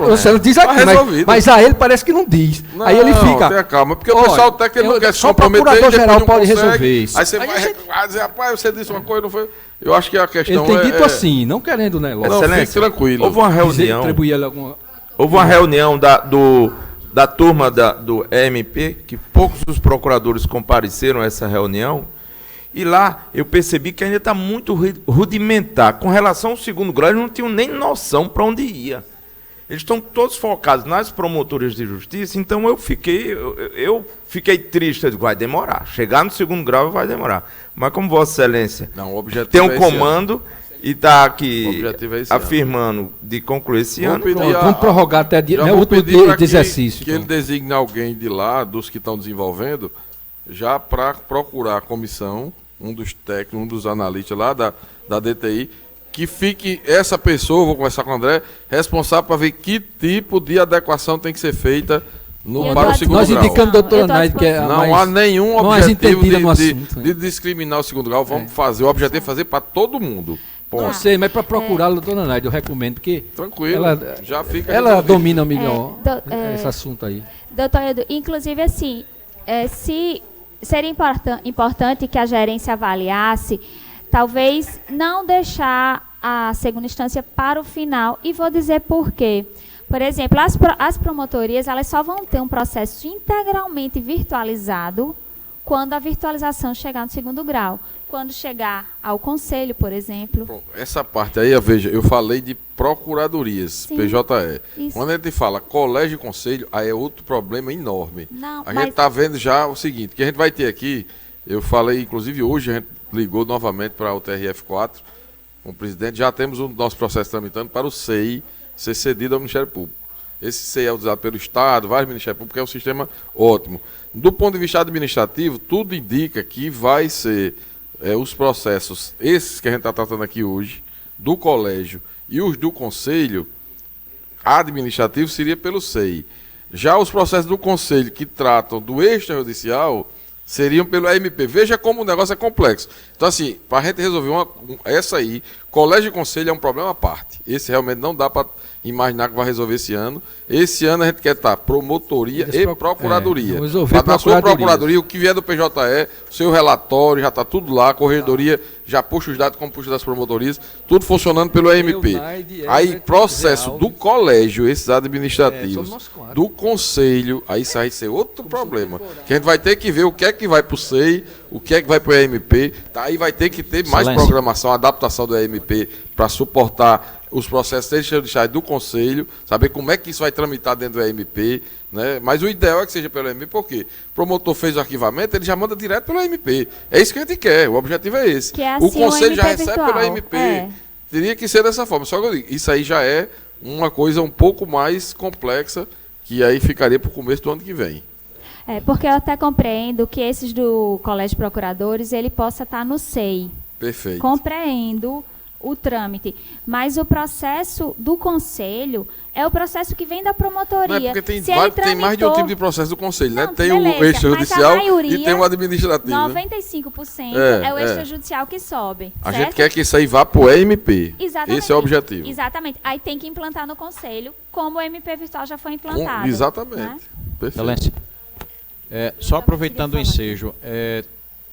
Você diz aqui, mas a ele parece que não diz. Não, aí ele fica... Tenha calma, porque o pessoal até que não quer se comprometer. Só o procurador-geral pode resolver isso. Aí você vai dizer, rapaz, você disse uma coisa, não foi... Eu acho que a questão ele tem dito assim, não querendo, né? Não, fique tranquilo. Houve uma reunião... Houve uma reunião da turma do EMP, que poucos dos procuradores compareceram a essa reunião, e lá eu percebi que ainda está muito rudimentar. Com relação ao segundo grau, eles não tinham nem noção para onde ia. Eles estão todos focados nas promotorias de justiça, então eu fiquei triste. Eu digo, vai demorar. Chegar no segundo grau vai demorar. Mas como Vossa Excelência tem um comando... E está aqui afirmando de concluir esse ano. Vamos prorrogar até o último dia de exercício. Que ele designe alguém de lá, dos que estão desenvolvendo, já para procurar a comissão, um dos técnicos, um dos analistas lá da DTI, que fique essa pessoa, vou conversar com o André, responsável para ver que tipo de adequação tem que ser feita para o segundo grau. Nós indicamos, doutora Naide, que não há nenhum objetivo de discriminar o segundo grau. Vamos fazer. O objetivo é fazer para todo mundo. Não sei, mas para procurar a doutora Naide, eu recomendo, porque tranquilo, ela domina melhor esse assunto aí. Doutor Edu, inclusive assim, seria importante que a gerência avaliasse, talvez não deixar a segunda instância para o final, e vou dizer por quê. Por exemplo, as promotorias, elas só vão ter um processo integralmente virtualizado quando a virtualização chegar no segundo grau. Quando chegar ao conselho, por exemplo. Bom, essa parte aí, veja, eu falei de procuradorias, Sim, PJE. isso. Quando a gente fala colégio e conselho, aí é outro problema enorme. Não, a mas- gente está vendo já o seguinte, que a gente vai ter aqui, eu falei, inclusive hoje a gente ligou novamente para o TRF4, com o presidente, já temos o nosso processo tramitando para o SEI ser cedido ao Ministério Público. Esse SEI é usado pelo Estado, vários Ministérios Públicos, é um sistema ótimo. Do ponto de vista administrativo, tudo indica que vai ser os processos, esses que a gente está tratando aqui hoje, do colégio e os do conselho administrativo, seria pelo SEI. Já os processos do conselho que tratam do extrajudicial seriam pelo AMP. Veja como o negócio é complexo. Então, assim, para a gente resolver essa aí, colégio e conselho é um problema à parte. Esse realmente não dá para imaginar que vai resolver esse ano. Esse ano a gente quer estar promotoria e procuradoria. Na sua procuradoria, o que vier do PJE, o seu relatório, já está tudo lá, a corredoria já puxa os dados como puxa das promotorias, tudo funcionando pelo AMP. Aí, processo do colégio, esses administrativos, do conselho, aí isso vai ser outro problema. Que a gente vai ter que ver o que é que vai para o SEI, o que é que vai para o AMP. Aí vai ter que ter mais programação, adaptação do AMP para suportar os processos extrajudiciais do Conselho, saber como é que isso vai tramitar dentro do AMP, né? Mas o ideal é que seja pelo AMP, porque o promotor fez o arquivamento, ele já manda direto pelo AMP. É isso que a gente quer, o objetivo é esse. Que é assim, o Conselho já recebe virtual. pelo AMP. Teria que ser dessa forma. Só que eu digo, isso aí já é uma coisa um pouco mais complexa, que aí ficaria para o começo do ano que vem. Porque eu até compreendo que esses do Colégio de Procuradores, ele possa estar no SEI. Perfeito. Compreendo o trâmite, mas o processo do conselho é o processo que vem da promotoria. Não é porque tem, Se ele tem mais de um tipo de processo do conselho, né? Tem beleza, o extrajudicial maioria, e tem o administrativo. 95% é o extrajudicial que sobe. A certo? gente quer que isso aí vá para o EMP. Exatamente. Esse é o objetivo. Exatamente. Aí tem que implantar no conselho, como o MP virtual já foi implantado. Exatamente. Né? Perfeito. Excelência. Só aproveitando o ensejo,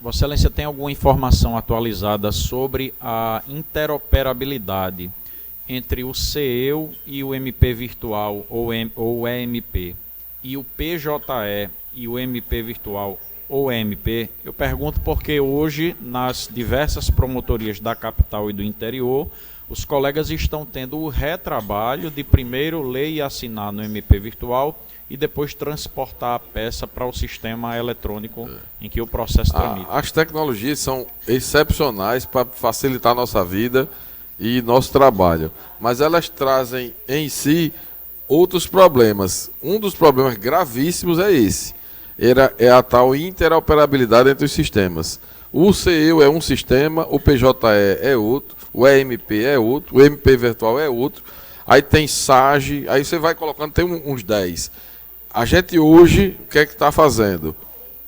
Vossa Excelência tem alguma informação atualizada sobre a interoperabilidade entre o CEU e o MP virtual ou EMP e o PJE e o MP virtual ou EMP? Eu pergunto porque hoje, nas diversas promotorias da capital e do interior, os colegas estão tendo o retrabalho de primeiro ler e assinar no MP virtual e depois transportar a peça para o sistema eletrônico em que o processo tramita. As tecnologias são excepcionais para facilitar a nossa vida e nosso trabalho, mas elas trazem em si outros problemas. Um dos problemas gravíssimos é esse, é a tal interoperabilidade entre os sistemas. O CEU é um sistema, o PJE é outro, o EMP é outro, o MP virtual é outro, aí tem SAGE, aí você vai colocando, tem uns 10. A gente hoje, o que é que está fazendo?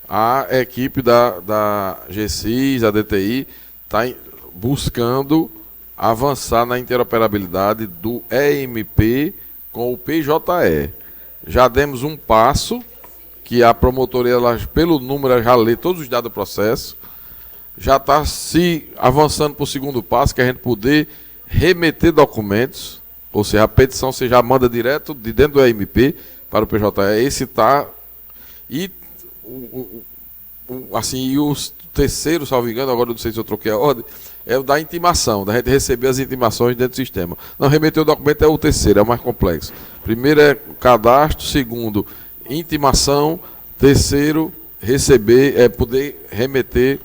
A equipe da GCIS, a DTI, está buscando avançar na interoperabilidade do EMP com o PJE. Já demos um passo, que a promotoria, pelo número, já lê todos os dados do processo, já está se avançando para o segundo passo, que é a gente poder remeter documentos, ou seja, a petição você já manda direto de dentro do EMP para o PJE, esse está. E assim, o terceiro, salvo engano, agora não sei se eu troquei a ordem, é o da intimação, da gente receber as intimações dentro do sistema. Não, remeter o documento é o terceiro, é o mais complexo. Primeiro é cadastro, segundo, intimação, terceiro, receber, poder remeter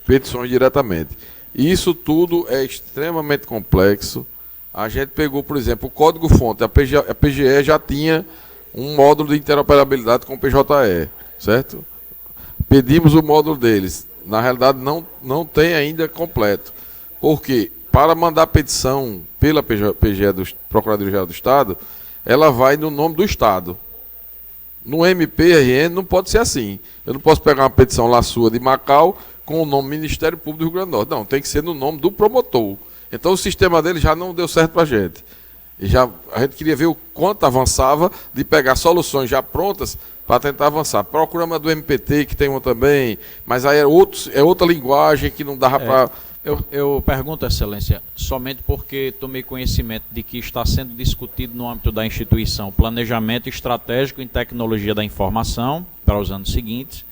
petições diretamente. Isso tudo é extremamente complexo. A gente pegou, por exemplo, o código-fonte, a PGE já tinha um módulo de interoperabilidade com o PJE, certo? Pedimos o módulo deles. Na realidade, não tem ainda completo. Porque, para mandar petição pela PGE do Procuradoria-Geral do Estado, ela vai no nome do Estado. No MPRN não pode ser assim. Eu não posso pegar uma petição lá sua de Macau com o nome Ministério Público do Rio Grande do Norte. Não, tem que ser no nome do promotor. Então o sistema dele já não deu certo para a gente. E a gente queria ver o quanto avançava de pegar soluções já prontas para tentar avançar. Procurama do MPT, que tem uma também, mas aí é outra linguagem que não dava para... Eu pergunto, Excelência, somente porque tomei conhecimento de que está sendo discutido no âmbito da instituição planejamento estratégico em tecnologia da informação para os anos seguintes,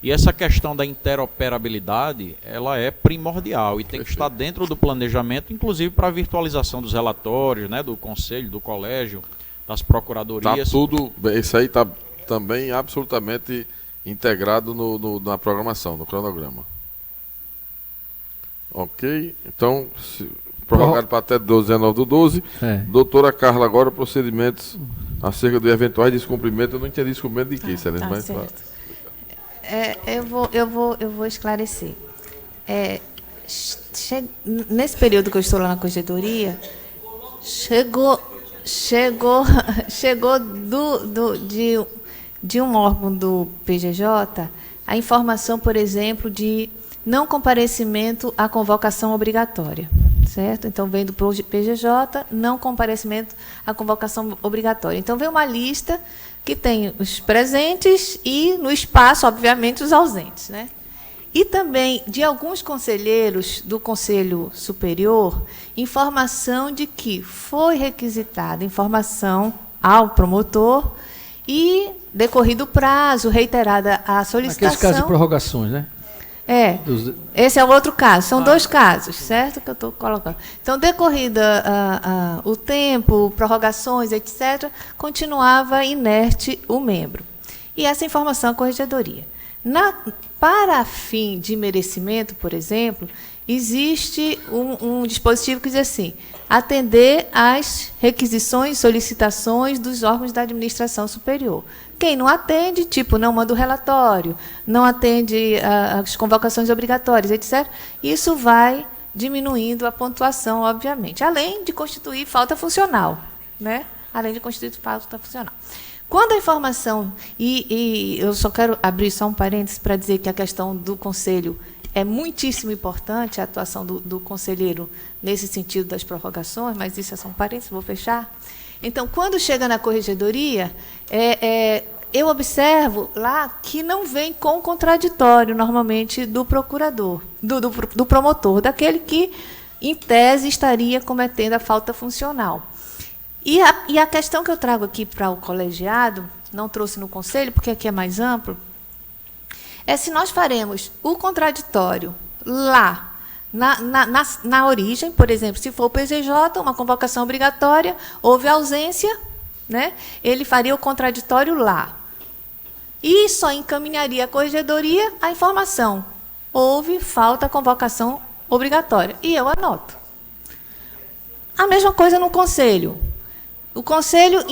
E essa questão da interoperabilidade, ela é primordial e tem que estar dentro do planejamento, inclusive para a virtualização dos relatórios, né, do conselho, do colégio, das procuradorias. Está tudo, isso aí está também absolutamente integrado na programação, no cronograma. Ok, então, prorrogado para até 19/12. Doutora Carla, agora procedimentos acerca de eventuais descumprimentos. Eu não entendi descumprimento de quê, Excelência? Mas certo. Eu vou esclarecer. Nesse período que eu estou lá na corregedoria, chegou de um órgão do PGJ a informação, por exemplo, de não comparecimento à convocação obrigatória, certo? Então, vem do PGJ, não comparecimento à convocação obrigatória. Então, vem uma lista que tem os presentes e, no espaço, obviamente, os ausentes, né? E também de alguns conselheiros do Conselho Superior, informação de que foi requisitada informação ao promotor e, decorrido o prazo, reiterada a solicitação... Aqueles casos de prorrogações, né? Esse é o outro caso. São dois casos, certo? Que eu estou colocando. Então, decorrida o tempo, prorrogações, etc., continuava inerte o membro. E essa informação à corregedoria. Para fim de merecimento, por exemplo, existe um dispositivo que diz assim: atender às requisições e solicitações dos órgãos da administração superior. Quem não atende, tipo, não manda o relatório, não atende as convocações obrigatórias, etc., isso vai diminuindo a pontuação, obviamente, além de constituir falta funcional, né? Além de constituir falta funcional. Quando a informação, e eu só quero abrir só um parênteses para dizer que a questão do conselho é muitíssimo importante, a atuação do conselheiro nesse sentido das prorrogações, mas isso é só um parênteses, vou fechar. Então, quando chega na corregedoria, eu observo lá que não vem com o contraditório, normalmente, do procurador, do promotor, daquele que, em tese, estaria cometendo a falta funcional. E a questão que eu trago aqui para o colegiado, não trouxe no conselho, porque aqui é mais amplo, é se nós faremos o contraditório lá, na origem, por exemplo, se for o PGJ, uma convocação obrigatória, houve ausência, né? Ele faria o contraditório lá. E só encaminharia à corregedoria a informação. Houve falta convocação obrigatória. E eu anoto. A mesma coisa no conselho. O conselho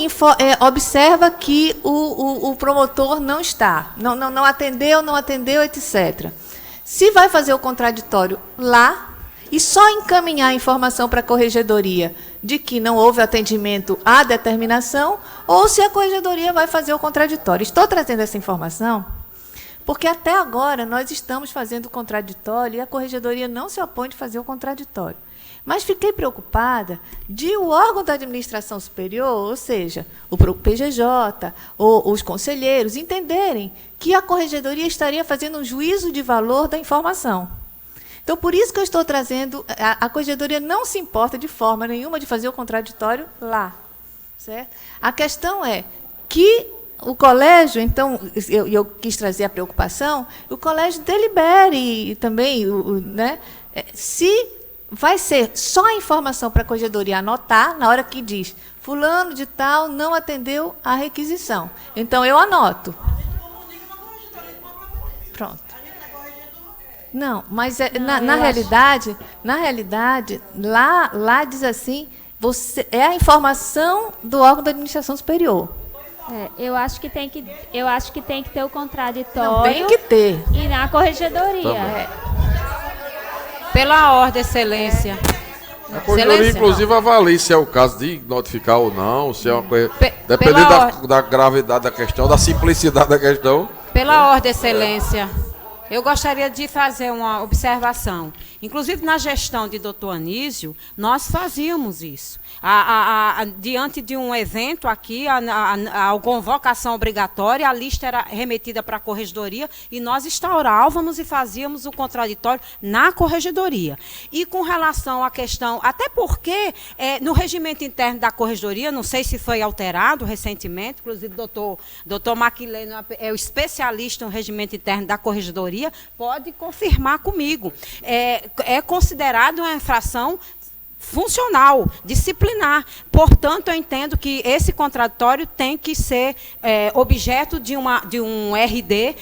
observa que o promotor não está, não atendeu, etc. Se vai fazer o contraditório lá e só encaminhar a informação para a corregedoria de que não houve atendimento à determinação, ou se a corregedoria vai fazer o contraditório. Estou trazendo essa informação porque até agora nós estamos fazendo o contraditório e a corregedoria não se opõe de fazer o contraditório. Mas fiquei preocupada de o órgão da administração superior, ou seja, o PGJ, ou os conselheiros, entenderem que a corregedoria estaria fazendo um juízo de valor da informação. Então, por isso que eu estou trazendo, a corregedoria não se importa de forma nenhuma de fazer o contraditório lá. Certo? A questão é que o colégio, então, eu quis trazer a preocupação, o colégio delibere também, né, se vai ser só a informação para a corregedoria anotar, na hora que diz, fulano de tal não atendeu a requisição. Então, eu anoto. Pronto. Não, mas na realidade, lá diz assim, é a informação do órgão da administração superior. Eu acho que tem que ter o contraditório. Não, tem que ter. E na corregedoria. Pela ordem, excelência. A corregedoria, inclusive, avalia se é o caso de notificar ou não, se é uma coisa. Dependendo da gravidade da questão, da simplicidade da questão. Pela ordem, excelência. Eu gostaria de fazer uma observação. Inclusive, na gestão de doutor Anísio, nós fazíamos isso. Diante de um evento aqui, a convocação obrigatória, a lista era remetida para a corregedoria e nós instaurávamos e fazíamos o contraditório na corregedoria. E com relação à questão, até porque no regimento interno da corregedoria, não sei se foi alterado recentemente, inclusive o doutor Maquileno é o especialista no regimento interno da corregedoria, pode confirmar comigo. É considerado uma infração funcional, disciplinar. Portanto, eu entendo que esse contraditório tem que ser objeto de um RD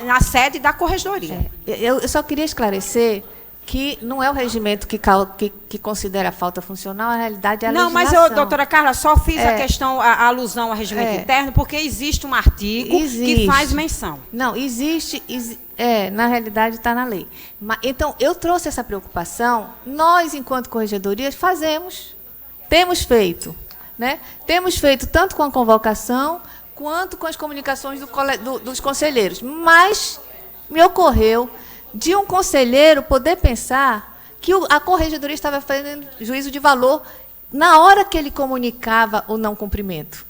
na sede da corregedoria. Eu só queria esclarecer que não é o regimento que considera a falta funcional, na realidade é a legislação. Não, mas, doutora Carla, só fiz a alusão ao regimento interno, porque existe um artigo que faz menção. Não, existe, na realidade está na lei. Então, eu trouxe essa preocupação, nós, enquanto corregedorias, temos feito. Né? Temos feito tanto com a convocação, quanto com as comunicações dos conselheiros. Mas me ocorreu de um conselheiro poder pensar que a corregedoria estava fazendo juízo de valor na hora que ele comunicava o não cumprimento.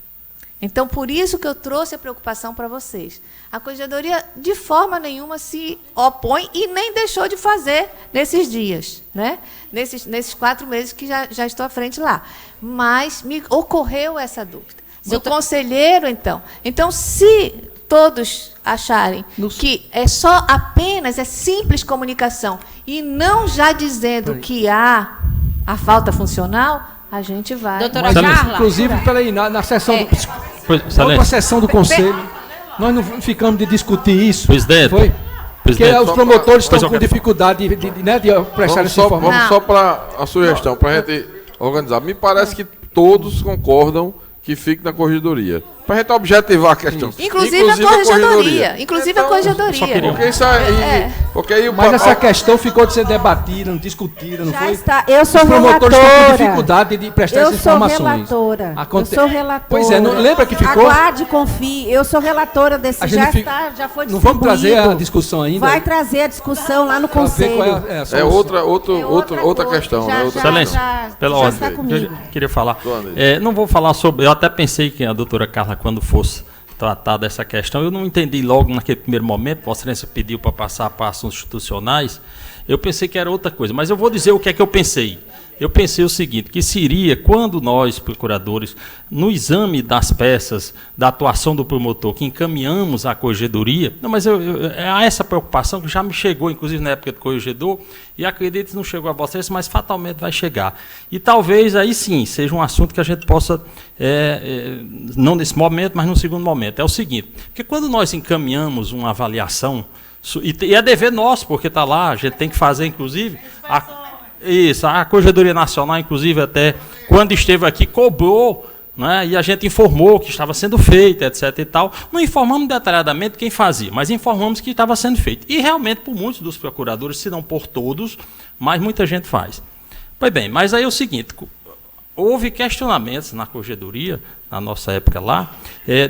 Então, por isso que eu trouxe a preocupação para vocês. A corregedoria, de forma nenhuma, se opõe e nem deixou de fazer nesses dias, né? Nesses 4 meses que já estou à frente lá. Mas me ocorreu essa dúvida. Se o conselheiro, então, se todos acharem que é só apenas simples comunicação e não já dizendo que há a falta funcional, a gente vai. Doutora Carla. Inclusive, peraí, na sessão outra sessão do conselho, nós não ficamos de discutir isso. Presidente. Foi? Porque os promotores estão com dificuldade de prestar essa informação. Vamos só para a sugestão, para a gente organizar. Me parece que todos concordam que fique na corregedoria. Para a gente objetivar a questão. Inclusive a corregedoria. Inclusive a corregedoria. Porque isso aí... Mas essa questão ficou de ser debatida, discutida, não foi? Está. Eu sou Os promotores relatora. estão com dificuldade de prestar essas informações. Eu sou relatora. Pois é, não, lembra que ficou... Aguarde, confie. Eu sou relatora desse... Já foi distribuído. Não vamos trazer a discussão ainda? Vai trazer a discussão lá no conselho. Outra questão. Excelência, pela ordem, eu queria falar. Não vou falar sobre... Eu até pensei que a doutora Carla, quando fosse tratar dessa questão, eu não entendi logo naquele primeiro momento, Vossa Excelência pediu para passar para assuntos institucionais, eu pensei que era outra coisa, mas eu vou dizer o que é que eu pensei. Eu pensei o seguinte, que seria quando nós, procuradores, no exame das peças, da atuação do promotor, que encaminhamos à corregedoria, não, mas há essa preocupação que já me chegou, inclusive na época do corregedor, e acredito que não chegou a vocês, mas fatalmente vai chegar. E talvez aí sim, seja um assunto que a gente possa, não nesse momento, mas no segundo momento. É o seguinte, porque quando nós encaminhamos uma avaliação, e é dever nosso, porque está lá, a gente tem que fazer, inclusive... a Corregedoria Nacional, inclusive, até quando esteve aqui, cobrou, né, e a gente informou que estava sendo feito, etc. e tal. Não informamos detalhadamente quem fazia, mas informamos que estava sendo feito. E realmente, por muitos dos procuradores, se não por todos, mas muita gente faz. Pois bem, mas aí é o seguinte, houve questionamentos na Corregedoria, na nossa época lá,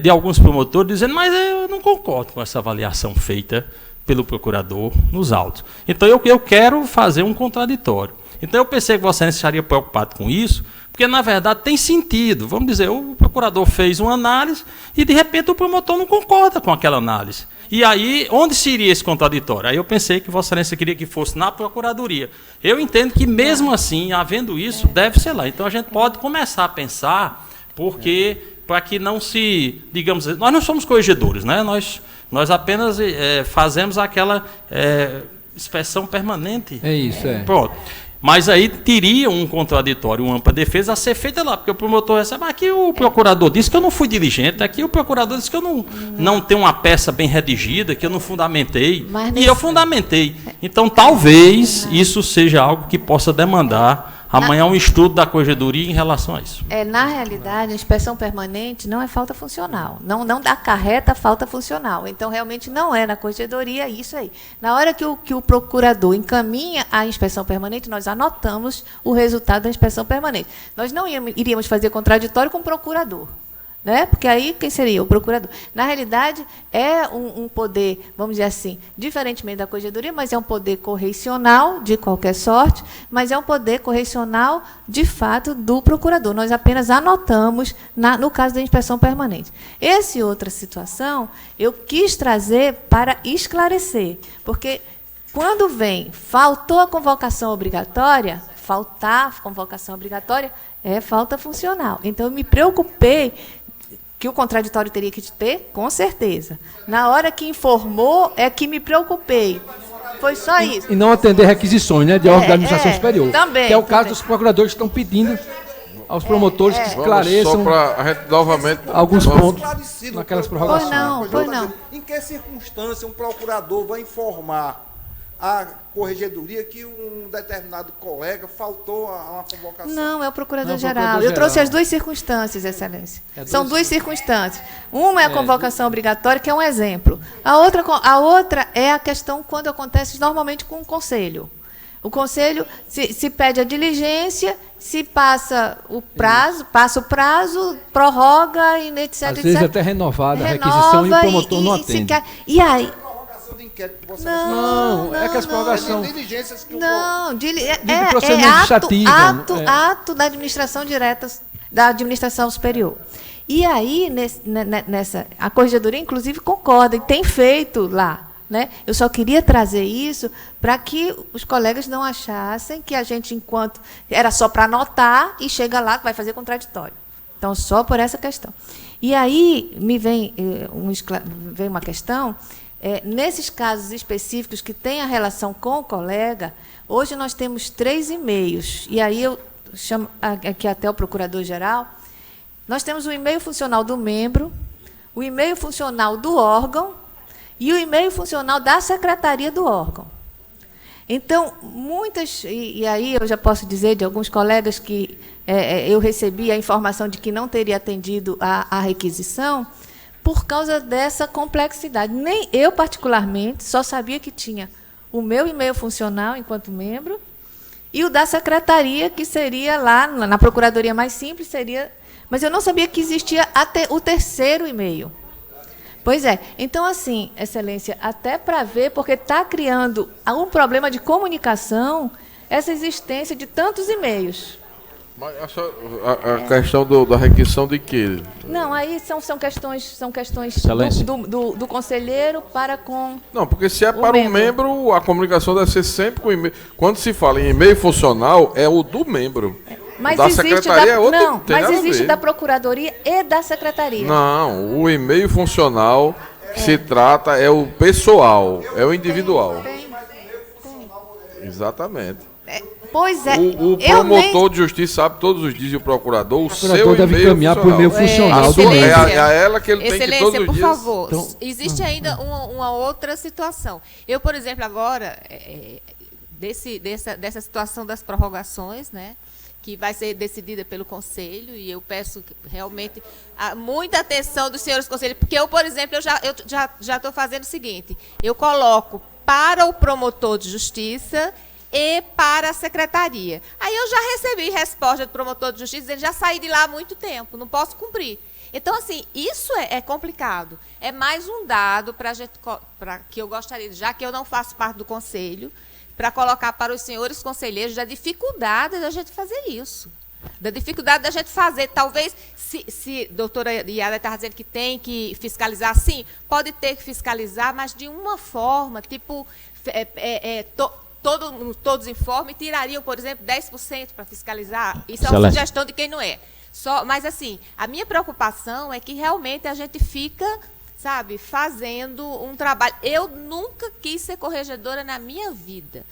de alguns promotores dizendo, mas eu não concordo com essa avaliação feita pelo procurador nos autos. Então, eu quero fazer um contraditório. Então, eu pensei que você estaria preocupado com isso, porque, na verdade, tem sentido. Vamos dizer, o procurador fez uma análise e, de repente, o promotor não concorda com aquela análise. E aí, onde seria esse contraditório? Aí eu pensei que Vossa Excelência queria que fosse na Procuradoria. Eu entendo que, mesmo assim, havendo isso, deve ser lá. Então, a gente pode começar a pensar, porque, para que não se, digamos, nós não somos corregedores, né? Nós apenas fazemos aquela inspeção permanente. É isso, Pronto. Mas aí teria um contraditório, uma ampla defesa a ser feita lá, porque o promotor recebe, aqui o procurador disse que eu não fui diligente, aqui o procurador disse que eu não tenho uma peça bem redigida, que eu não fundamentei, e eu fundamentei. Então, talvez isso seja algo que possa demandar amanhã um estudo da Corregedoria em relação a isso. Na realidade, a inspeção permanente não é falta funcional. Não dá acarreta a falta funcional. Então, realmente, não é na Corregedoria isso aí. Na hora que o procurador encaminha a inspeção permanente, nós anotamos o resultado da inspeção permanente. Nós não iríamos fazer contraditório com o procurador. né? Porque aí quem seria? O procurador. Na realidade, é um poder, vamos dizer assim, diferentemente da corregedoria, mas é um poder correicional de qualquer sorte, mas é um poder correicional, de fato, do procurador. Nós apenas anotamos no caso da inspeção permanente. Essa outra situação, eu quis trazer para esclarecer, porque quando vem, faltou a convocação obrigatória, faltar convocação obrigatória é falta funcional. Então, eu me preocupei que o contraditório teria que ter, com certeza. Na hora que informou, é que me preocupei. Foi só isso. E não atender requisições, né, de órgão da administração superior. Também. Que é o caso dos procuradores que estão pedindo aos promotores que esclareçam só para a gente novamente alguns pontos naquelas prorrogações. Pois não. Em que circunstância um procurador vai informar a corregedoria que um determinado colega faltou a uma convocação? Não, é o Procurador-Geral. Eu trouxe as duas circunstâncias, Excelência. São duas circunstâncias. Uma é a convocação obrigatória, que é um exemplo. A outra é a questão quando acontece normalmente com o Conselho. O Conselho se pede a diligência, se passa o prazo, prorroga, e etc. Às vezes até renovada a requisição e o promotor não atende. E aí... Não, é que as prorrogações... Não, ato da administração direta, da administração superior. E aí, a corregedoria, inclusive, concorda, e tem feito lá. Né? Eu só queria trazer isso para que os colegas não achassem que a gente, enquanto era só para anotar, e chega lá que vai fazer contraditório. Então, só por essa questão. E aí me vem uma questão, nesses casos específicos que têm a relação com o colega, hoje nós temos 3 e-mails, e aí eu chamo aqui até o Procurador-Geral, nós temos o e-mail funcional do membro, o e-mail funcional do órgão, e o e-mail funcional da secretaria do órgão. Então, e aí eu já posso dizer de alguns colegas que eu recebi a informação de que não teria atendido a requisição por causa dessa complexidade. Nem eu, particularmente, só sabia que tinha o meu e-mail funcional enquanto membro e o da secretaria, que seria lá, na procuradoria mais simples, seria... Mas eu não sabia que existia o terceiro e-mail. Pois é. Então, assim, Excelência, até para ver, porque está criando um problema de comunicação essa existência de tantos e-mails. Mas a questão da requisição de quê? Não, aí são questões do conselheiro para com... Não, porque se é para o membro, a comunicação deve ser sempre com e-mail. Quando se fala em e-mail funcional, é o do membro. Mas da existe secretaria é outro. Não, mas existe da procuradoria e da secretaria. Não, o e-mail funcional que se trata é o pessoal, é o individual. Tem. Exatamente. Pois é. O promotor de justiça sabe todos os dias, e o procurador, o seu deve e-mail caminhar para o e-mail funcional do membro. membro. É a ela que ele tem que todos os por dias... favor, existe ainda uma outra situação. Eu, por exemplo, agora, dessa situação das prorrogações, né, que vai ser decidida pelo Conselho, e eu peço realmente muita atenção dos senhores conselheiros, porque eu, por exemplo, eu já estou fazendo o seguinte, eu coloco para o promotor de justiça e para a secretaria. Aí eu já recebi resposta do promotor de justiça dizendo, já saí de lá há muito tempo, não posso cumprir. Então, assim, isso é complicado. É mais um dado que eu gostaria, já que eu não faço parte do Conselho, para colocar para os senhores conselheiros da dificuldade da gente fazer isso. Da dificuldade da gente fazer. Talvez, se a doutora Iara está dizendo que tem que fiscalizar, sim, pode ter que fiscalizar, mas de uma forma, tipo, todos informes tirariam, por exemplo, 10% para fiscalizar. Isso é uma sugestão de quem não é. Mas, assim, a minha preocupação é que realmente a gente fica... sabe, fazendo um trabalho. Eu nunca quis ser corregedora na minha vida.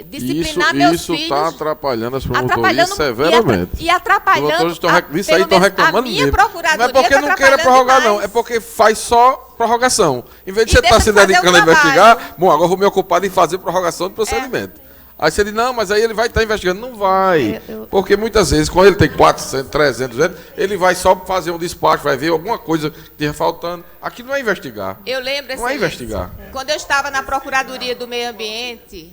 Disciplinar meus filhos... Isso está atrapalhando as promotorias severamente. E atrapalhando isso aí estão reclamando a minha mesmo. procuradoria. Não é porque não queira prorrogar, não. É porque faz só prorrogação. Em vez de você estar se dedicando a investigar, bom, agora vou me ocupar em fazer prorrogação de procedimento. Aí você diz, não, mas aí ele vai estar investigando. Não vai. Porque muitas vezes, quando ele tem 400, 300, 200, ele vai só fazer um despacho, vai ver alguma coisa que esteja faltando. Aqui não é investigar. Eu lembro, não é investigar. Quando eu estava na Procuradoria do Meio Ambiente,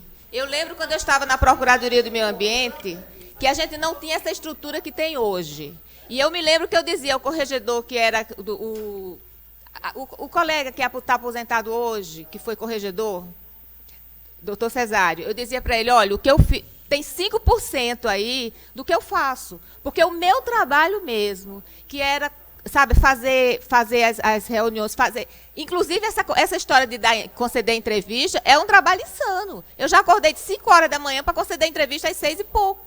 que a gente não tinha essa estrutura que tem hoje. E eu me lembro que eu dizia ao corregedor que era o colega que está aposentado hoje, que foi corregedor, doutor Cesário, eu dizia para ele, olha, o que eu tem 5% aí do que eu faço. Porque o meu trabalho mesmo, que era, sabe, fazer as reuniões, inclusive essa história de conceder entrevista é um trabalho insano. Eu já acordei de 5 horas da manhã para conceder entrevista às 6 e pouco.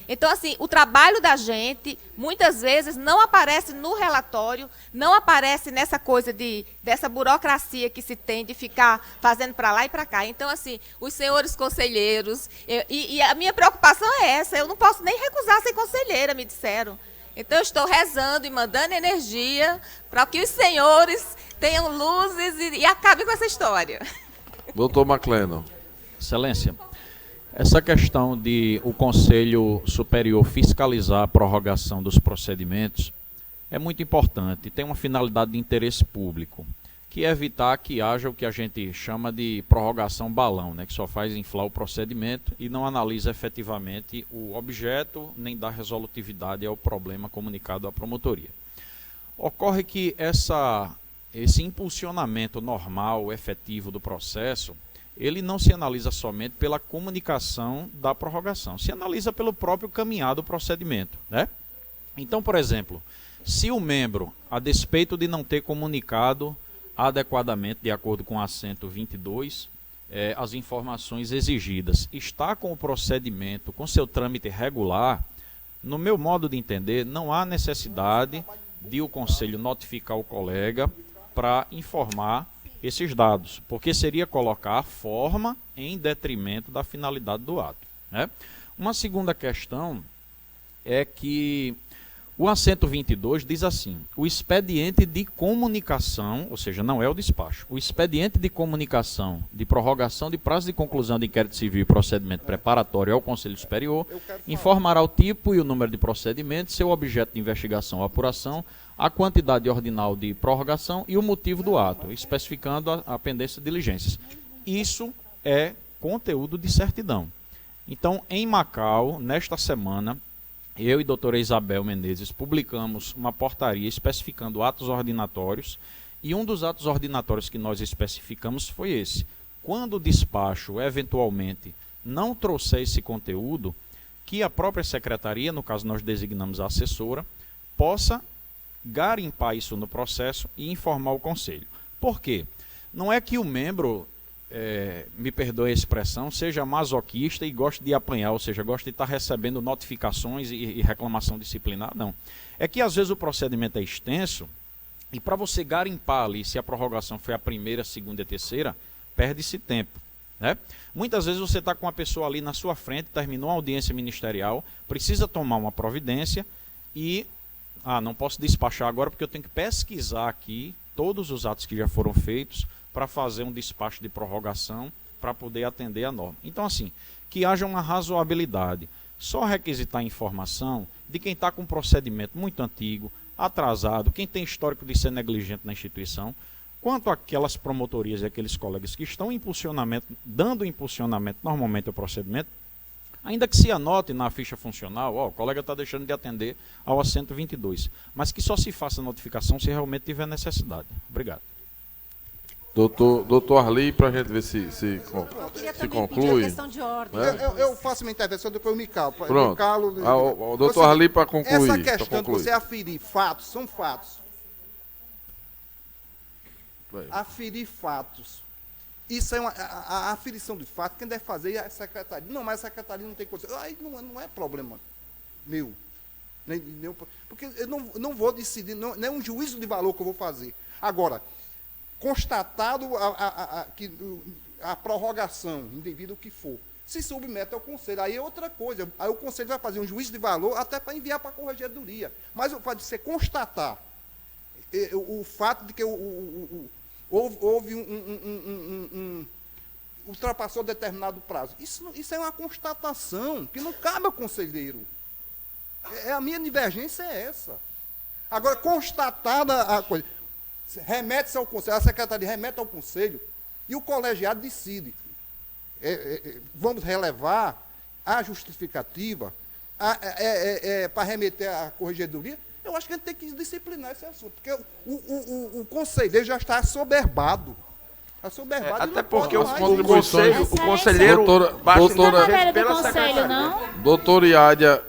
Então, assim, o trabalho da gente, muitas vezes, não aparece no relatório, não aparece nessa coisa dessa burocracia que se tem de ficar fazendo para lá e para cá. Então, assim, os senhores conselheiros, e a minha preocupação é essa, eu não posso nem recusar ser conselheira, me disseram. Então, eu estou rezando e mandando energia para que os senhores tenham luzes e acabem com essa história. Doutor Maclennan. Excelência, essa questão de o Conselho Superior fiscalizar a prorrogação dos procedimentos é muito importante. Tem uma finalidade de interesse público, que é evitar que haja o que a gente chama de prorrogação balão, né, que só faz inflar o procedimento e não analisa efetivamente o objeto, nem dá resolutividade ao problema comunicado à promotoria. Ocorre que esse impulsionamento normal, efetivo do processo, ele não se analisa somente pela comunicação da prorrogação, se analisa pelo próprio caminhar do procedimento, né? Então, por exemplo, se o membro, a despeito de não ter comunicado adequadamente, de acordo com o assento 22, as informações exigidas, está com o procedimento, com seu trâmite regular, no meu modo de entender, não há necessidade de o Conselho notificar o colega para informar esses dados, porque seria colocar a forma em detrimento da finalidade do ato, né? Uma segunda questão é que o assento 22 diz assim, o expediente de comunicação, ou seja, não é o despacho, o expediente de comunicação de prorrogação de prazo de conclusão de inquérito civil e procedimento preparatório ao Conselho Superior informará o tipo e o número de procedimento, seu objeto de investigação ou apuração, a quantidade ordinal de prorrogação e o motivo do ato, especificando a pendência de diligências. Isso é conteúdo de certidão. Então, em Macau, nesta semana, eu e a doutora Isabel Menezes publicamos uma portaria especificando atos ordinatórios, e um dos atos ordinatórios que nós especificamos foi esse. Quando o despacho, eventualmente, não trouxer esse conteúdo, que a própria secretaria, no caso nós designamos a assessora, possa garimpar isso no processo e informar o Conselho. Por quê? Não é que o membro, me perdoe a expressão, seja masoquista e goste de apanhar, ou seja, goste de estar recebendo notificações e reclamação disciplinar, não. É que às vezes o procedimento é extenso e para você garimpar ali se a prorrogação foi a primeira, segunda e terceira, perde-se tempo, né? Muitas vezes você está com uma pessoa ali na sua frente, terminou a audiência ministerial, precisa tomar uma providência e não posso despachar agora porque eu tenho que pesquisar aqui todos os atos que já foram feitos para fazer um despacho de prorrogação para poder atender a norma. Então, assim, que haja uma razoabilidade. Só requisitar informação de quem está com um procedimento muito antigo, atrasado, quem tem histórico de ser negligente na instituição, quanto àquelas promotorias e aqueles colegas que estão em impulsionamento, dando impulsionamento normalmente ao procedimento, ainda que se anote na ficha funcional, o colega está deixando de atender ao assento 22, mas que só se faça notificação se realmente tiver necessidade. Obrigado. Doutor Arli, para a gente ver se conclui. Eu faço minha intervenção, depois eu me calo. Pronto. O doutor Arli, para concluir. Essa questão de você aferir fatos, são fatos. Aferir fatos. Isso é a aferição de fato, quem deve fazer é a secretaria. Não, mas a secretaria não tem condição. Aí não é problema meu. Porque eu não vou decidir, não é um juízo de valor que eu vou fazer. Agora, constatado a prorrogação, indevida o que for, se submete ao Conselho. Aí é outra coisa. Aí o Conselho vai fazer um juízo de valor até para enviar para a corregedoria. Mas pode ser constatar o fato de que houve ultrapassou determinado prazo. Isso é uma constatação que não cabe ao conselheiro. A minha divergência é essa. Agora, constatada a coisa, remete-se ao conselho, a secretaria remete ao conselho e o colegiado decide. Vamos relevar a justificativa para remeter à corregedoria. Eu acho que a gente tem que disciplinar esse assunto, porque o conselheiro já está assoberbado. Até porque o conselho, o conselheiro doutora Iádia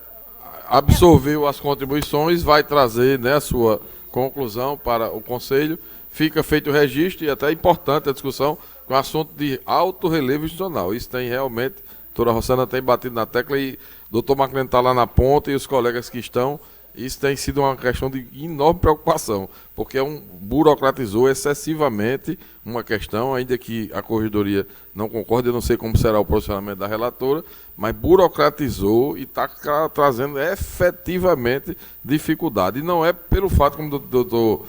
absorveu as contribuições, vai trazer, né, a sua conclusão para o conselho, fica feito o registro, e até é importante a discussão com o assunto de alto relevo institucional. Isso tem realmente, a doutora Rossana tem batido na tecla, e o doutor Maclene está lá na ponta, e os colegas que estão, isso tem sido uma questão de enorme preocupação, porque burocratizou excessivamente uma questão, ainda que a corregedoria não concorde, eu não sei como será o posicionamento da relatora, mas burocratizou e está trazendo efetivamente dificuldade. E não é pelo fato, como o doutor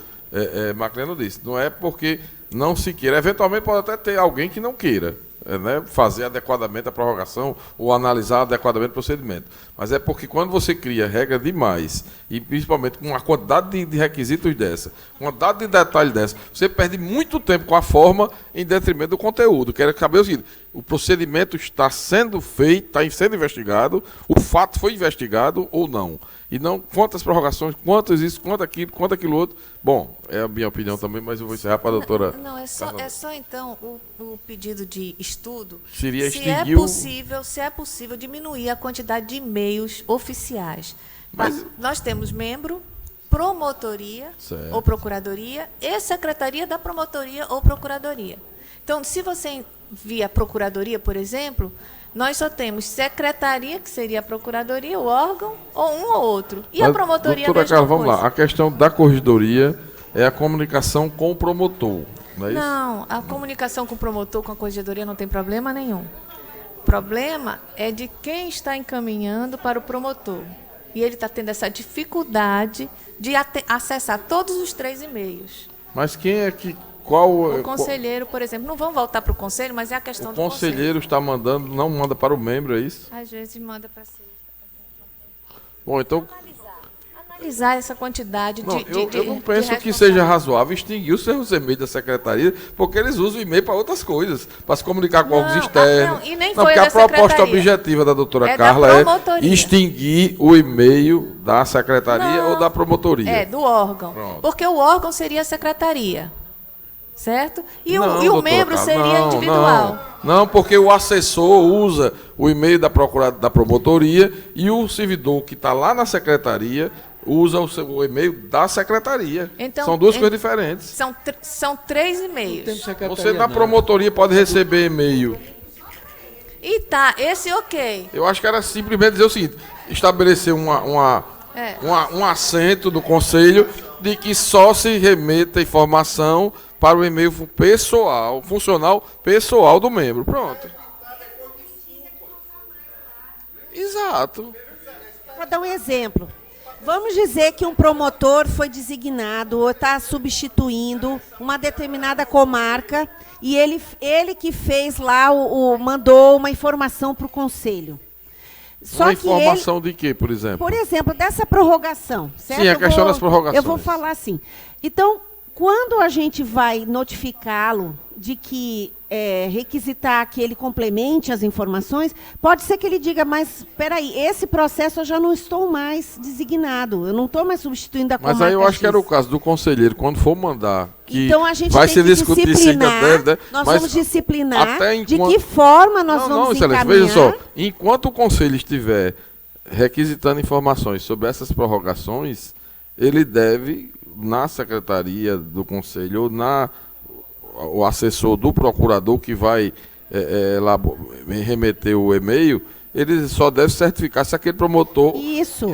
Maclene disse, não é porque não se queira. Eventualmente pode até ter alguém que não queira, né, fazer adequadamente a prorrogação ou analisar adequadamente o procedimento. Mas é porque quando você cria regra demais, e principalmente com uma quantidade de requisitos dessa, quantidade de detalhes dessa, você perde muito tempo com a forma em detrimento do conteúdo. Quero saber o seguinte: o procedimento está sendo feito, está sendo investigado, o fato foi investigado ou não. E não quantas prorrogações, quantos isso, quanto aquilo outro. Bom, é a minha opinião também, mas eu vou encerrar para a doutora. Não, é só então o pedido de estudo. Seria se é possível diminuir a quantidade de e-mails oficiais. Mas nós temos membro, promotoria, certo, ou procuradoria, e secretaria da promotoria ou procuradoria. Então, se você envia a procuradoria, por exemplo, nós só temos secretaria, que seria a procuradoria, o órgão, ou um ou outro. E a promotoria, doutora Carla, vamos lá. A questão da corregedoria é a comunicação com o promotor, não é isso? Não, a comunicação com o promotor, com a corregedoria, não tem problema nenhum. O problema é de quem está encaminhando para o promotor. E ele está tendo essa dificuldade de acessar todos os 3 e-mails. Mas quem é que... O conselheiro, por exemplo, não vamos voltar para o conselho, mas é a questão do conselho. O conselheiro está mandando, não manda para o membro, é isso? Às vezes manda para ser. Bom, então... Analisar essa quantidade eu não penso que seja razoável extinguir os seus e-mails da secretaria, porque eles usam o e-mail para outras coisas, para se comunicar com órgãos externos. E nem não, foi porque a proposta objetiva da doutora Carla é extinguir o e-mail da secretaria ou da promotoria. É, do órgão. Pronto. Porque o órgão seria a secretaria. Certo? E o membro seria individual. Não, porque o assessor usa o e-mail da promotoria e o servidor que está lá na secretaria usa o e-mail da secretaria. Então, são duas coisas diferentes. São 3 e-mails. Você na promotoria pode receber e-mail. E tá, esse ok. Eu acho que era simplesmente dizer o seguinte: estabelecer um assento do conselho de que só se remeta informação para o e-mail pessoal, funcional pessoal do membro. Pronto. Exato. Vou dar um exemplo. Vamos dizer que um promotor foi designado ou está substituindo uma determinada comarca e ele que fez lá, mandou uma informação para o conselho. Uma informação de quê, por exemplo? Por exemplo, dessa prorrogação. Certo? Sim, a questão das prorrogações. Eu vou falar assim. Então, quando a gente vai notificá-lo de que requisitar que ele complemente as informações, pode ser que ele diga, mas espera aí, esse processo eu já não estou mais designado, eu não estou mais substituindo a comarca. Mas aí eu acho que era o caso do conselheiro, quando for mandar, que então a gente vai tem se que discutir disciplinar, nós vamos disciplinar de que forma nós vamos encaminhar. Veja só, enquanto o conselho estiver requisitando informações sobre essas prorrogações, ele deve, na secretaria do conselho ou o assessor do procurador que vai remeter o e-mail, ele só deve certificar se aquele promotor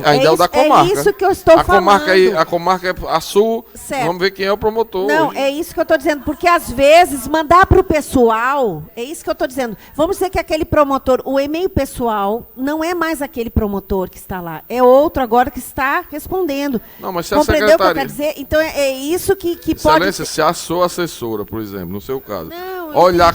ainda é o da comarca. É isso que eu estou falando. A comarca é a sul, certo. Vamos ver quem é o promotor. Não, hoje. É isso que eu estou dizendo, porque às vezes mandar para o pessoal, é isso que eu estou dizendo. Vamos dizer que aquele promotor, o e-mail pessoal, não é mais aquele promotor que está lá, é outro agora que está respondendo. Não, mas se compreendeu o que eu quero dizer? Então é isso que Excelência, se a sua assessora, por exemplo, no seu caso, olhar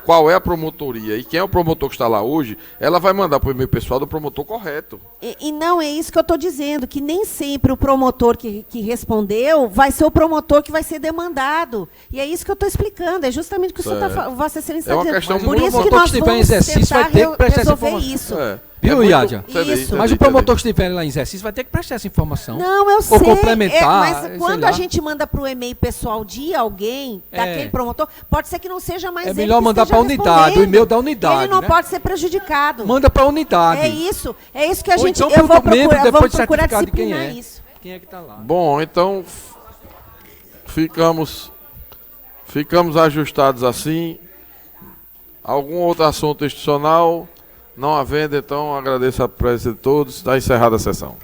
qual é a promotoria e quem é o promotor que está lá hoje, ela vai mandar para o e-mail pessoal do promotor correto. E não é isso que eu estou dizendo, que nem sempre o promotor que respondeu vai ser o promotor que vai ser demandado. E é isso que eu estou explicando, é justamente o que o senhor Vossa Excelência está dizendo. Questão por isso que nós vamos tentar resolver isso. Viu, muito Yádia? feliz, Mas o promotor que estiver lá em exercício vai ter que prestar essa informação. Não, eu sei. Ou complementar. Mas quando a gente manda para o e-mail pessoal de alguém, daquele promotor, pode ser que não seja mais É ele melhor que mandar para a esteja unidade, o respondendo. e-mail da unidade. Ele não né? pode ser prejudicado. Manda para a unidade. É isso que a Ou gente... então eu vou pelo documento, procurar, depois vamos procurar certificado de quem disciplinar é. isso. Quem é que está lá? Bom, então ficamos ajustados assim. Algum outro assunto institucional? Não havendo, então agradeço a presença de todos. Está encerrada a sessão.